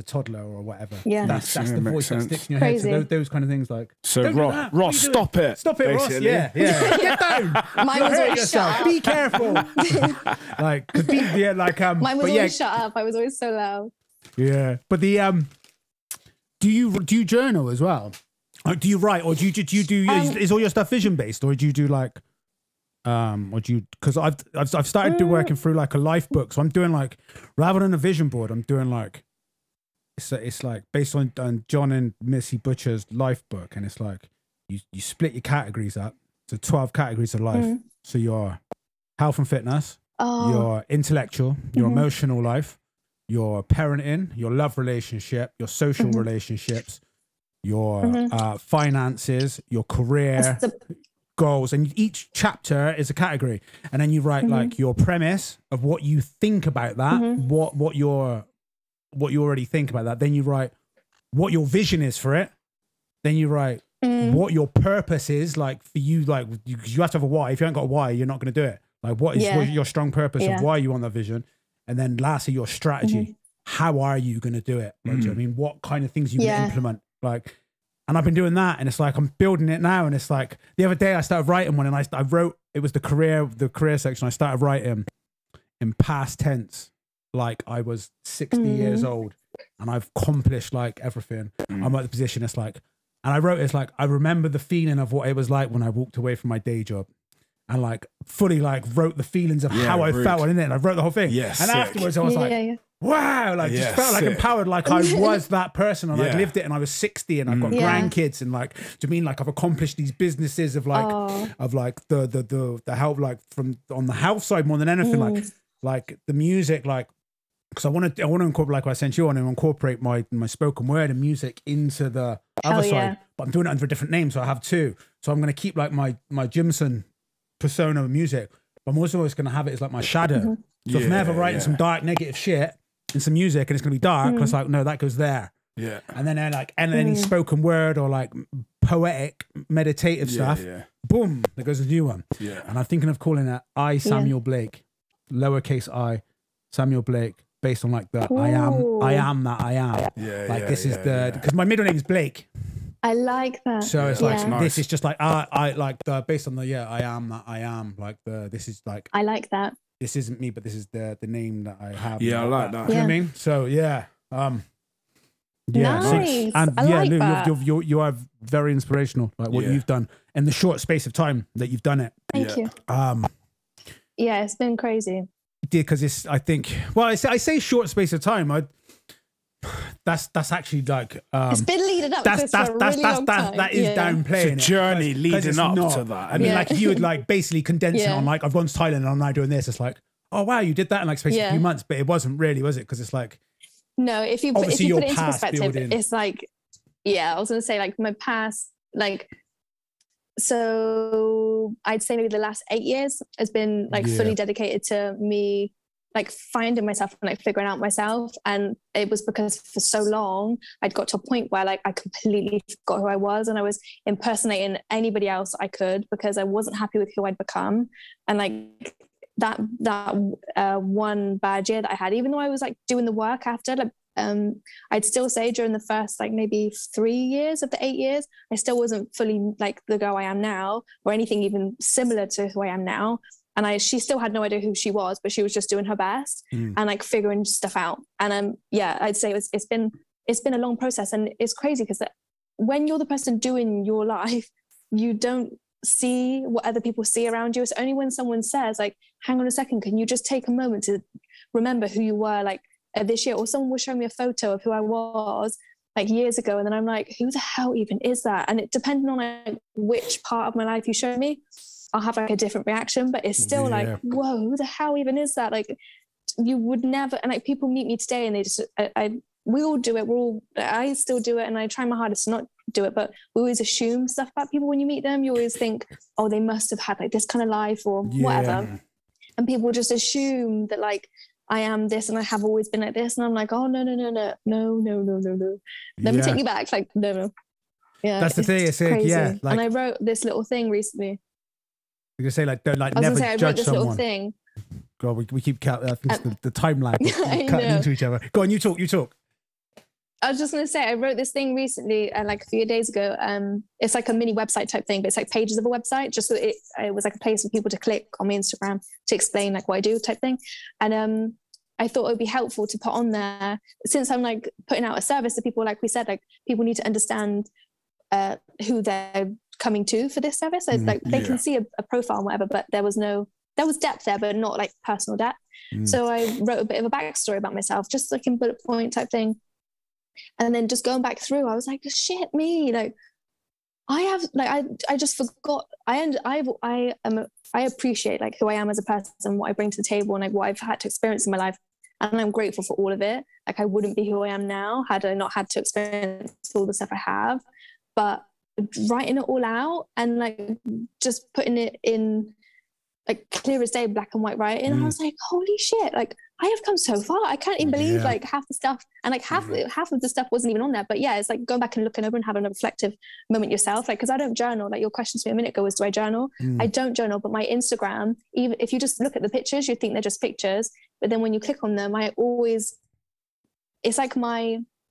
toddler or whatever. Yeah. That's the voice that sticks in your head. So those kind of things, like, so Ross, stop it. Stop it, basically. Ross. Yeah. Get down. Mine was always shut up. Be careful. Like, mine was always shut up. I was always so loud. Yeah. But the do you journal as well? Like, do you write, or do you do is all your stuff vision based, or do you do like or do you, because I've started working through like a life book, so I'm doing like, rather than a vision board, I'm doing like it's like based on John and Missy Butcher's life book, and it's like you split your categories up to 12 categories of life. So your health and fitness, your intellectual, your emotional life, your parenting, your love relationship, your social relationships, your finances, your career, goals, and each chapter is a category. And then you write like your premise of what you think about that, what you already think about that. Then you write what your vision is for it. Then you write what your purpose is, like for you, like you have to have a why. If you haven't got a why, you're not going to do it. Like what is your strong purpose of why you want that vision? And then lastly, your strategy. How are you going to do it? Like, do you know what I mean? What kind of things you can implement? Like, and I've been doing that, and it's like I'm building it now, and it's like the other day I started writing one, and I wrote, it was the career section. I started writing in past tense, like I was 60 years old, and I've accomplished like everything. I'm at the position. It's like, and I wrote, it's like I remember the feeling of what it was like when I walked away from my day job. And like fully like wrote the feelings of how I felt in it. And I wrote the whole thing. Yes. And afterwards I was like, wow, like just felt like empowered, like I was that person, and I lived it, and I was 60 and I've got grandkids, and like, do you mean like I've accomplished these businesses of like the help, like from on the health side more than anything, like the music, like, because I want to incorporate, like I sent you, I want to incorporate my spoken word and music into the other side, but I'm doing it under a different name, so I have two. So I'm going to keep like my Gimson persona of music, but I'm also always going to have it as like my shadow. So if I'm ever writing some dark negative shit in some music and it's going to be dark, it's like, no, that goes there. Yeah. And then like any spoken word or like poetic meditative stuff, boom, there goes a new one. Yeah. And I'm thinking of calling it I Samuel Blake, lowercase I Samuel Blake, based on like the I am that I am. Yeah. Like this is because my middle name is Blake. I like that. So it's like this is just like I like the based on the I am that I am, like this is like I like that. This isn't me, but this is the name that I have. Yeah, I like that. You know what I mean? So yeah. Yeah, nice. And I like Lou, that. you are very inspirational. Like what you've done in the short space of time that you've done it. Thank you. Yeah, it's been crazy. Because it's, I think, well, I say short space of time. That's actually like it's been leading up to this for a really long time. That is downplaying it's a journey leading up to that. I mean, like if you would like basically condense it on like I've gone to Thailand and I'm now doing this. It's like, oh wow, you did that in like space of a few months, but it wasn't really, was it? Because it's like if you put it into perspective, it's like I was gonna say like my past like. So I'd say maybe the last 8 years has been like fully dedicated to me like finding myself and like figuring out myself. And it was because for so long I'd got to a point where like I completely forgot who I was and I was impersonating anybody else I could because I wasn't happy with who I'd become. And like that one bad year that I had, even though I was like doing the work after, like I'd still say during the first like maybe 3 years of the 8 years, I still wasn't fully like the girl I am now or anything even similar to who I am now. And she still had no idea who she was, but she was just doing her best and like figuring stuff out. And I'd say it's been a long process, and it's crazy because when you're the person doing your life, you don't see what other people see around you. It's only when someone says like, hang on a second, can you just take a moment to remember who you were like this year? Or someone will show me a photo of who I was like years ago, and then I'm like, who the hell even is that? And it depending on like which part of my life you show me, I'll have like a different reaction, but it's still like, whoa, who the hell even is that? Like you would never, and like people meet me today and they just, we all do it. I still do it. And I try my hardest to not do it, but we always assume stuff about people when you meet them. You always think, oh, they must have had like this kind of life or whatever. And people just assume that like, I am this and I have always been like this. And I'm like, oh, no. Let me take you back. Like, no. Yeah. That's the thing. It's crazy. Yeah. Like, and I wrote this little thing recently. You can say like, don't like I was never gonna say, I judge wrote this someone. little thing. God, we keep I think it's the time lag. We're cutting into each other. Go on, you talk. I was just going to say, I wrote this thing recently, like a few days ago. It's like a mini website type thing, but it's like pages of a website, just so it was like a place for people to click on my Instagram to explain like what I do type thing. And I thought it would be helpful to put on there, since I'm like putting out a service to people, like we said, like people need to understand who they're coming to for this service. So like they can see a profile and whatever, but there was depth there, but not like personal depth. So I wrote a bit of a backstory about myself, just like in bullet point type thing. And then just going back through, I was like, shit me, like I have like I just forgot. I appreciate like who I am as a person, what I bring to the table, and like what I've had to experience in my life, and I'm grateful for all of it. Like I wouldn't be who I am now had I not had to experience all the stuff I have. But writing it all out and like just putting it in like clear as day, black and white writing, I was like, holy shit, like I have come so far. I can't even believe like half the stuff, and like half of the stuff wasn't even on there. But yeah, it's like going back and looking over and having a reflective moment yourself. Like, because I don't journal. Like your question to me a minute ago was, do I journal? I don't journal, but my Instagram, even if you just look at the pictures, you think they're just pictures. But then when you click on them, it's like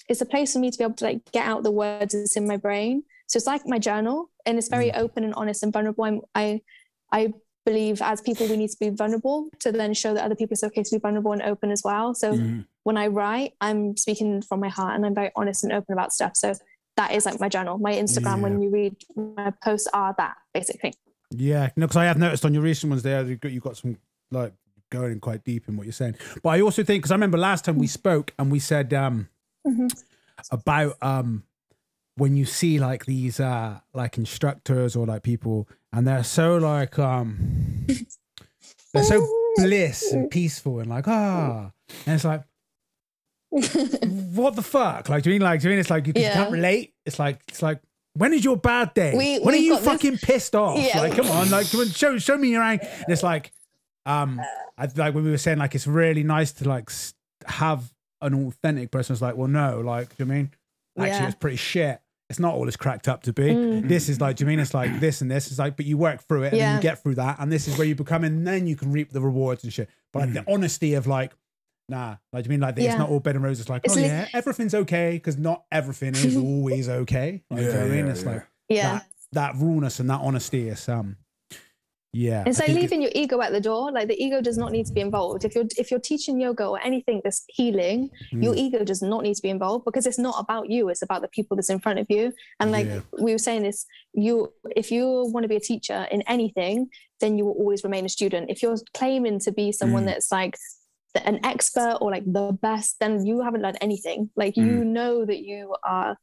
it's a place for me to be able to like get out the words that's in my brain. So it's like my journal, and it's very open and honest and vulnerable. I believe as people, we need to be vulnerable to then show that other people it's okay to be vulnerable and open as well. So when I write, I'm speaking from my heart and I'm very honest and open about stuff. So that is like my journal. My Instagram, when you read my posts, are that basically. Yeah, no, because I have noticed on your recent ones there, you've got some like going quite deep in what you're saying. But I also think, because I remember last time we spoke and we said about when you see like these like instructors or like people, and they're so like they're so bliss and peaceful and like and it's like what the fuck? Like, do you mean it's like you can't relate? It's like when is your bad day? When are you fucking pissed off? Like, come on, like show me your anger. And it's like like when we were saying, like it's really nice to like have an authentic person. It's like, well, no, like, do you mean actually it's pretty shit. It's not all it's cracked up to be. This is like, do you mean it's like this and this? It's like, but you work through it and then you get through that, and this is where you become, and then you can reap the rewards and shit. But like the honesty of like, nah, like, do you mean like it's not all bed and roses? Like, it's everything's okay, because not everything is always okay. Like, do you know what I mean? It's like that rawness and that honesty is Yeah. It's like leaving your ego at the door. Like the ego does not need to be involved. If you're teaching yoga or anything that's healing, your ego does not need to be involved, because it's not about you. It's about the people that's in front of you. And like we were saying this, if you want to be a teacher in anything, then you will always remain a student. If you're claiming to be someone that's like an expert or like the best, then you haven't learned anything. Like you know that you are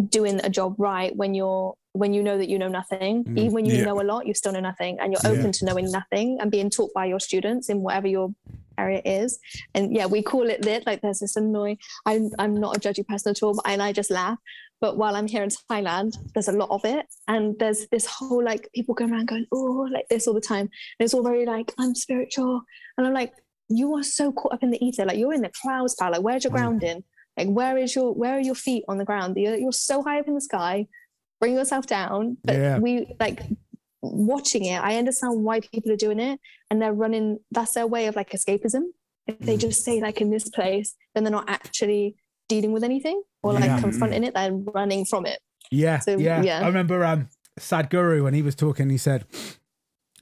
doing a job right when you know that you know nothing. Even when you know a lot, you still know nothing, and you're open to knowing nothing and being taught by your students in whatever your area is. And we call it lit. Like there's this annoying, I'm not a judgy person at all, and I just laugh. But while I'm here in Thailand, there's a lot of it. And there's this whole like people going around going, oh, like this all the time. And it's all very like, I'm spiritual. And I'm like, you are so caught up in the ether. Like you're in the clouds, pal. Like where's your grounding? Like where are your feet on the ground? You're so high up in the sky. Bring yourself down. But we like watching it, I understand why people are doing it, and they're running. That's their way of like escapism. If they just stay like in this place, then they're not actually dealing with anything or like confronting it. They're running from it. I remember Sadhguru, when he was talking, he said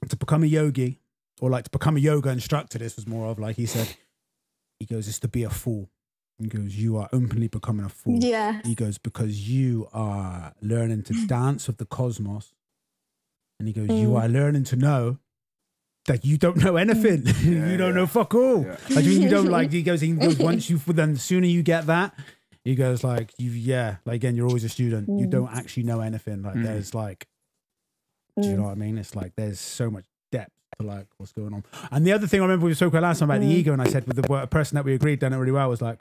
to become a yogi or like to become a yoga instructor, this was more of like, he goes, it's to be a fool. He goes, you are openly becoming a fool. Yeah. He goes, because you are learning to dance with the cosmos. And he goes, you are learning to know that you don't know anything. You don't know fuck all. Yeah. Like, you don't like, he goes, once then the sooner you get that, he goes like, like again, you're always a student. You don't actually know anything. Like there's like, do you know what I mean? It's like, there's so much depth to like what's going on. And the other thing I remember we spoke about last time about the ego, and I said with the person that we agreed done it really well was like,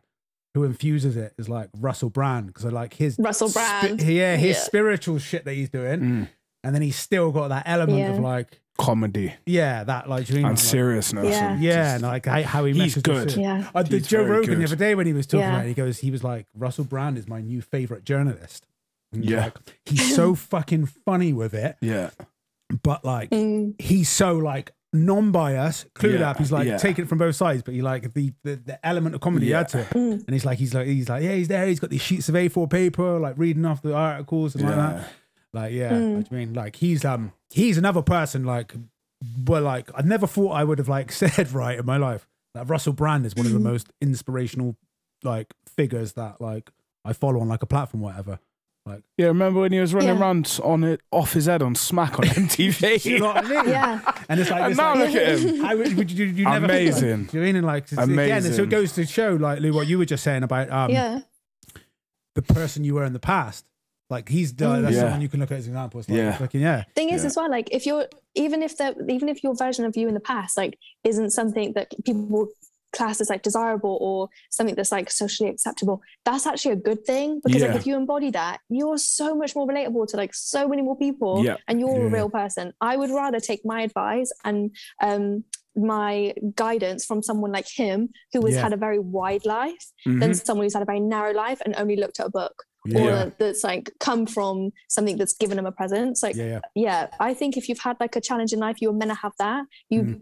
who infuses it is like Russell Brand, because I like his Russell Brand, his spiritual shit that he's doing, and then he's still got that element of like comedy, that like dream and seriousness, and like how he messes good. The Joe Rogan the other day when he was talking about it, he was like, Russell Brand is my new favorite journalist. And like, he's so fucking funny with it, but like he's so like non-biased, clued up. He's like taking it from both sides, but he like the element of comedy he had to it. And he's like he's there. He's got these sheets of A4 paper, like reading off the articles and like that. Like what do you mean? Like he's another person. Like, well, like I never thought I would have like said right in my life that Russell Brand is one of the most inspirational like figures that like I follow on like a platform, or whatever. Like, remember when he was running around on it off his head on Smack on MTV? You know what I mean? And it's like, and now look at him. How would you never amazing. Like, you know what I mean? Like, amazing. Again, and so it goes to show, like Lou, what you were just saying about the person you were in the past. Like that's someone you can look at as an example. It's like, Thing is as well, like if you're even if your version of you in the past like isn't something that people class as like desirable or something that's like socially acceptable, that's actually a good thing, because like if you embody that, you're so much more relatable to like so many more people, and you're a real person. I would rather take my advice and my guidance from someone like him who has had a very wide life than someone who's had a very narrow life and only looked at a book. Or that's like come from something that's given them a presence. Like, I think if you've had like a challenge in life, you're meant to have that.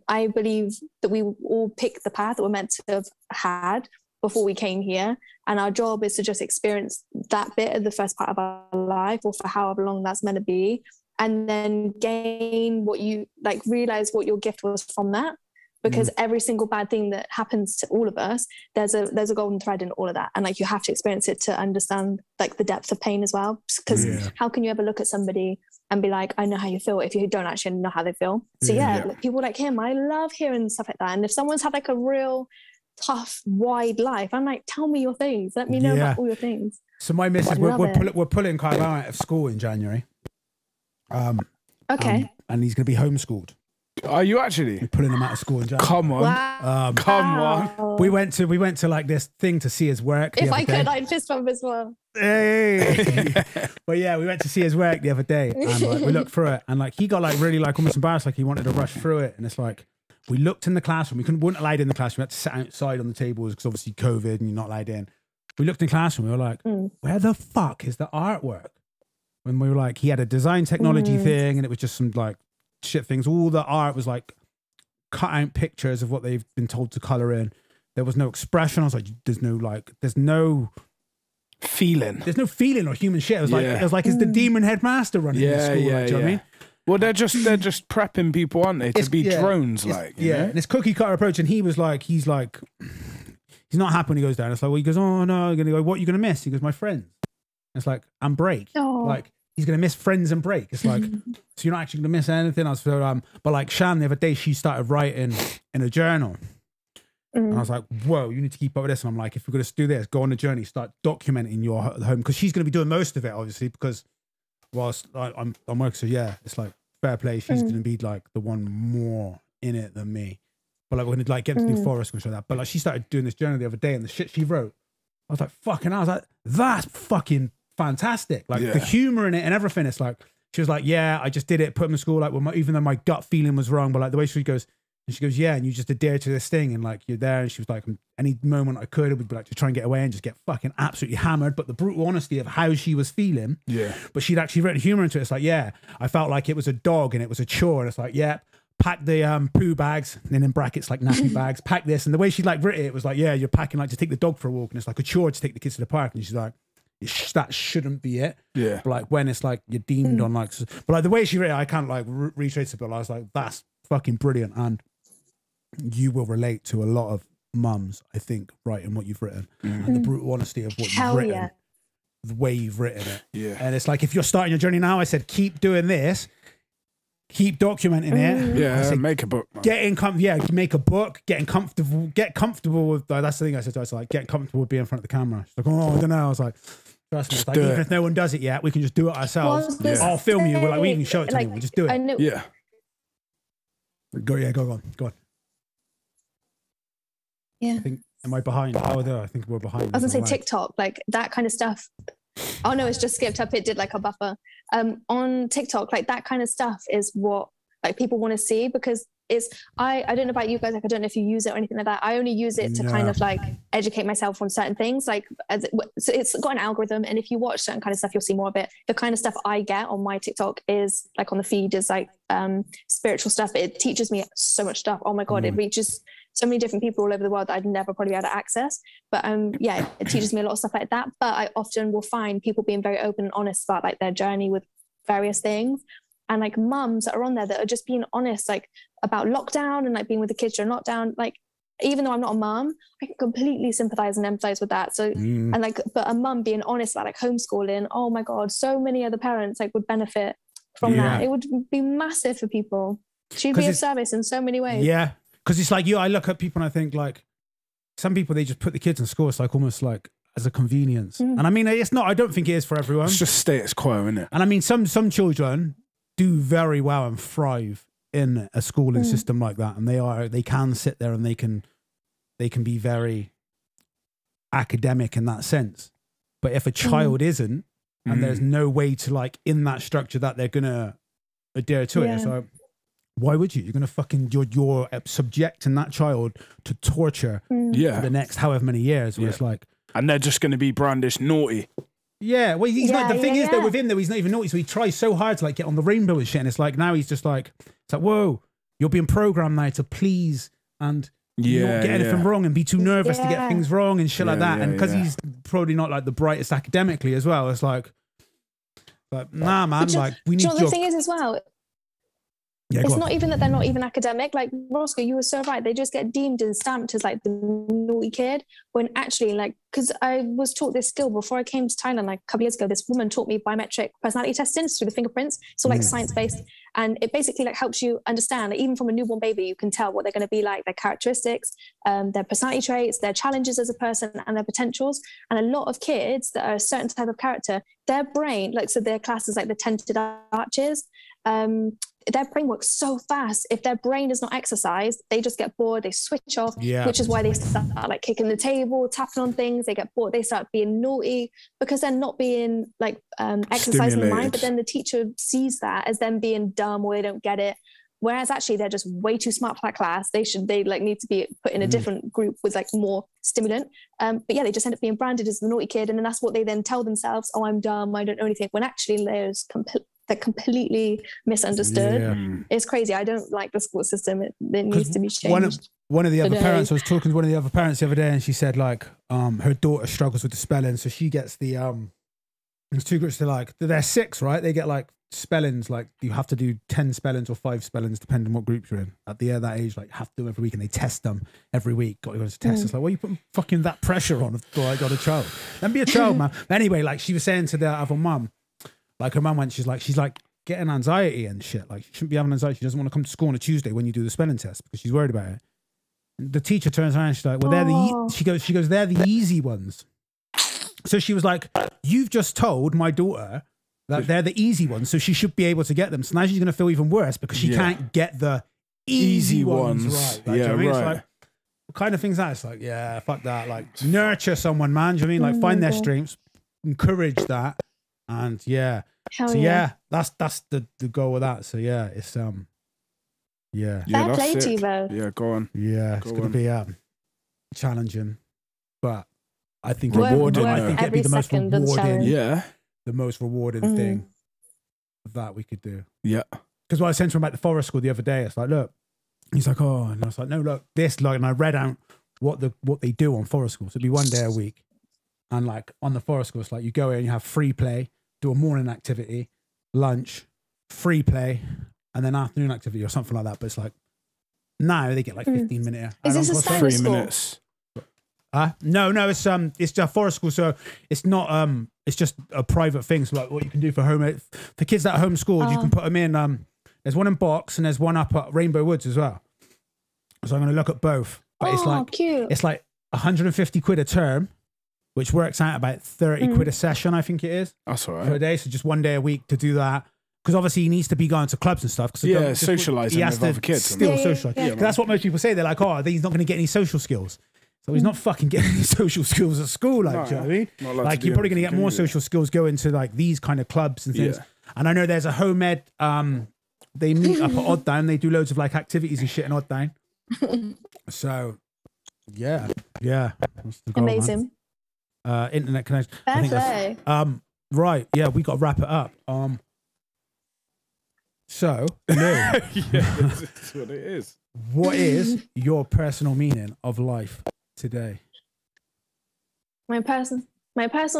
I believe that we all pick the path that we're meant to have had before we came here. And our job is to just experience that bit of the first part of our life, or for however long that's meant to be. And then gain what you like, realize what your gift was from that. Because every single bad thing that happens to all of us, there's a golden thread in all of that. And like, you have to experience it to understand like the depth of pain as well. Because how can you ever look at somebody and be like, I know how you feel, if you don't actually know how they feel? So like, people like him, I love hearing stuff like that. And if someone's had like a real tough, wide life, I'm like, tell me your things. Let me know about all your things. So my missus, we're pulling Kyle out of school in January. Okay. And he's going to be homeschooled. Are you actually? We're pulling him out of school in January. Come on. Wow. Come on. We went to like this thing to see his work. If I could, I'd fist bump as well. Hey. But we went to see his work the other day, and like, we looked through it, and like he got like really like almost embarrassed, like he wanted to rush through it. And it's like, we looked in the classroom. We weren't allowed in the classroom. We had to sit outside on the tables because obviously COVID and you're not allowed in. We looked in the classroom. We were like, where the fuck is the artwork? When we were like, he had a design technology thing, and it was just some like shit things. All the art was like cut out pictures of what they've been told to color in. There was no expression. I was like, there's no feeling. There's no feeling or human shit. It was like, it's the demon headmaster running the school. Like, do you know what I mean? Well, they're just prepping people, aren't they, to be drones, like. You know? And it's cookie cutter approach, and he's not happy when he goes down. It's like, well, he goes, oh no, I'm gonna go. What are you gonna miss? He goes, my friends. And it's like, and break. Oh. Like he's gonna miss friends and break. It's like, so you're not actually gonna miss anything else. So, but like Shan the other day, she started writing in a journal. And I was like, whoa, you need to keep up with this. And I'm like, if we're going to do this, go on a journey, start documenting your home. Because she's going to be doing most of it, obviously, because whilst I'm working, so yeah, it's like fair play. She's going to be like the one more in it than me. But like, we're going to like get to New Forest and show that. But like, she started doing this journal the other day, and the shit she wrote, I was like, fucking hell. I was like, that's fucking fantastic. Like the humor in it and everything. It's like, she was like, yeah, I just did it, put him in school, like, even though my gut feeling was wrong, but like the way she goes, and she goes, yeah, and you just adhere to this thing, and like you're there. And she was like, any moment I could, it would be like to try and get away and just get fucking absolutely hammered. But the brutal honesty of how she was feeling, but she'd actually written humor into it. It's like, yeah, I felt like it was a dog and it was a chore. And it's like, yeah, pack the poo bags, and then in brackets like nappy bags, pack this. And the way she like written it was like, yeah, you're packing like to take the dog for a walk, and it's like a chore to take the kids to the park. And she's like, that shouldn't be it. Yeah. But like when it's like you're deemed on like, but like the way she written it, I can't like retrace it, but I was like, that's fucking brilliant. And you will relate to a lot of mums, I think, writing what you've written, and the brutal honesty of what you've written, the way you've written it. Yeah. And it's like, if you're starting your journey now, I said, keep doing this, keep documenting it. Yeah, said, make a book. Make a book, get comfortable with, that's the thing I said to her, I was like, get comfortable with being in front of the camera. She's like, oh, I don't know. I was like, trust me, it's like, even if no one does it yet, we can just do it ourselves. I'll film you, we can show it to you, we'll just do it. Yeah. Go on. Yeah. Am I behind? Oh, no, I think we're behind. I was going to say TikTok, like that kind of stuff. Oh no, it's just skipped up. It did like a buffer. On TikTok, like that kind of stuff is what like people want to see, because I don't know about you guys, like I don't know if you use it or anything like that. I only use it to kind of like educate myself on certain things. Like so it's got an algorithm, and if you watch certain kind of stuff, you'll see more of it. The kind of stuff I get on my TikTok is like on the feed is like spiritual stuff. It teaches me so much stuff. Oh my God, it reaches so many different people all over the world that I'd never probably had access. But yeah, it teaches me a lot of stuff like that. But I often will find people being very open and honest about like their journey with various things. And like mums that are on there that are just being honest, like about lockdown and like being with the kids during lockdown. Like, even though I'm not a mum, I can completely sympathize and empathize with that. So, and like, but a mum being honest about like homeschooling, oh my God, so many other parents like would benefit from that. It would be massive for people. She'd be of service in so many ways. Yeah. Because it's like, I look at people and I think like, some people, they just put the kids in school. It's like almost like as a convenience. And I mean, it's not, I don't think it is for everyone. It's just status quo, isn't it? And I mean, some children do very well and thrive in a schooling system like that. And they can sit there and they can be very academic in that sense. But if a child isn't, and there's no way to like, in that structure that they're going to adhere to it. So why would you? You're going to fucking, you're subjecting that child to torture for the next however many years. Where it's like, and they're just going to be brandished naughty. Yeah, well, he's not. The thing is, though, with him, though, he's not even naughty. So he tries so hard to like get on the rainbow and shit. And it's like now he's just like, it's like, whoa, you're being programmed now to please and not get anything wrong and be too nervous to get things wrong and shit like that. And because he's probably not like the brightest academically as well, it's like nah, man. Like we need. The thing is as well. Yeah, it's not even that they're not even academic. Like Rosko, you were so right. They just get deemed and stamped as like the naughty kid, when actually, like, because I was taught this skill before I came to Thailand like a couple years ago. This woman taught me biometric personality testing through the fingerprints, so like science-based, and it basically like helps you understand, like, even from a newborn baby, you can tell what they're going to be like, their characteristics, their personality traits, their challenges as a person, and their potentials. And a lot of kids that are a certain type of character, their brain, like, so their class is like the tented arches. Their brain works so fast. If their brain is not exercised, they just get bored, they switch off, which is why they start like kicking the table, tapping on things, they get bored, they start being naughty because they're not being like exercising the mind. But then the teacher sees that as them being dumb or they don't get it, whereas actually they're just way too smart for that class. They like need to be put in a different group with like more stimulant. But yeah, they just end up being branded as the naughty kid, and then that's what they then tell themselves, oh, I'm dumb, I don't know anything, when actually they're completely misunderstood. It's crazy. I don't like the school system. It needs to be changed. One of the other parents, I was talking to one of the other parents the other day, and she said like her daughter struggles with the spelling, so she gets the there's two groups. They're 6, right? They get like spellings, like you have to do 10 spellings or 5 spellings, depending on what group you're in. At that age, like have to do them every week, and they test them every week. Got to go to test. It's like, why are you putting fucking that pressure on? I got a child. Then be a child, man. But anyway, like she was saying to the other mum, like her mum went, she's like getting anxiety and shit. Like she shouldn't be having anxiety. She doesn't want to come to school on a Tuesday when you do the spelling test because she's worried about it. And the teacher turns around and she's like, well, she goes, they're the easy ones. So she was like, you've just told my daughter that they're the easy ones, so she should be able to get them. So now she's going to feel even worse because she can't get the easy ones right. Like, yeah, right. It's like, what kind of things that? It's like, yeah, fuck that. Like, nurture someone, man. Do you know what I mean? Like, find their strengths, encourage that, and yeah. That's the goal of that. So yeah, it's Fair play to you both. Yeah, go on. Yeah, it's going to be challenging, but I think rewarding. I think it'd be the most rewarding. Yeah. The most rewarding thing that we could do. Yeah. Because when I sent him about the forest school the other day, it's like, look, he's like, oh, and I was like, no, look, this, like, and I read out what they do on forest school. So it'd be 1 day a week. And like on the forest school, it's like you go in, you have free play, do a morning activity, lunch, free play, and then afternoon activity or something like that. But it's like, now they get like 15 minutes. Is this a standard 3 school? minutes. No, it's a forest school, so it's not it's just a private thing. So like what you can do for kids that are homeschooled, you can put them in. There's one in Box and there's one up at Rainbow Woods as well. So I'm going to look at both. But it's like cute. It's like 150 quid a term, which works out about 30 quid a session. I think it is. That's all right. For a day, so just 1 day a week to do that. Because obviously he needs to be going to clubs and stuff. Socialising with other kids. Still socialise. Yeah, that's what most people say. They're like, oh, he's not going to get any social skills. So he's not fucking getting any social skills at school, like, do you know what I mean? Like, you're probably going to get more social skills going to like these kind of clubs and things. Yeah. And I know there's a home ed, they meet up at Odd Down. They do loads of like activities and shit in Odd Down. So, yeah. Amazing. Internet connection. Fair play. Right, yeah, we got to wrap it up. So, Lou, that's what it is. What is your personal meaning of life today? My personal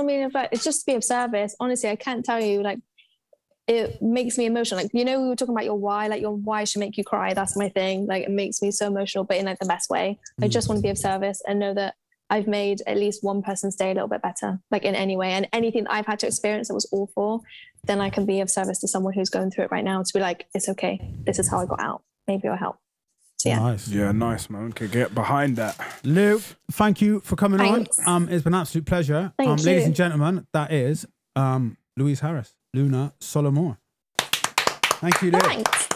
meaning of life is just to be of service. Honestly, I can't tell you, like, it makes me emotional. Like, you know, we were talking about your why, like your why should make you cry. That's my thing. Like, it makes me so emotional, but in like the best way. I just want to be of service and know that I've made at least one person's day a little bit better, like in any way. And anything that I've had to experience that was awful, then I can be of service to someone who's going through it right now to be like, it's okay. This is how I got out. Maybe it'll help. So, yeah. Nice. Yeah, nice, man. Can get behind that. Lou, thank you for coming Thanks. on. It's been an absolute pleasure. Thank you. Ladies and gentlemen, that is Louise Harris, Luna Sol Amor. Thank you, Lou. Thanks.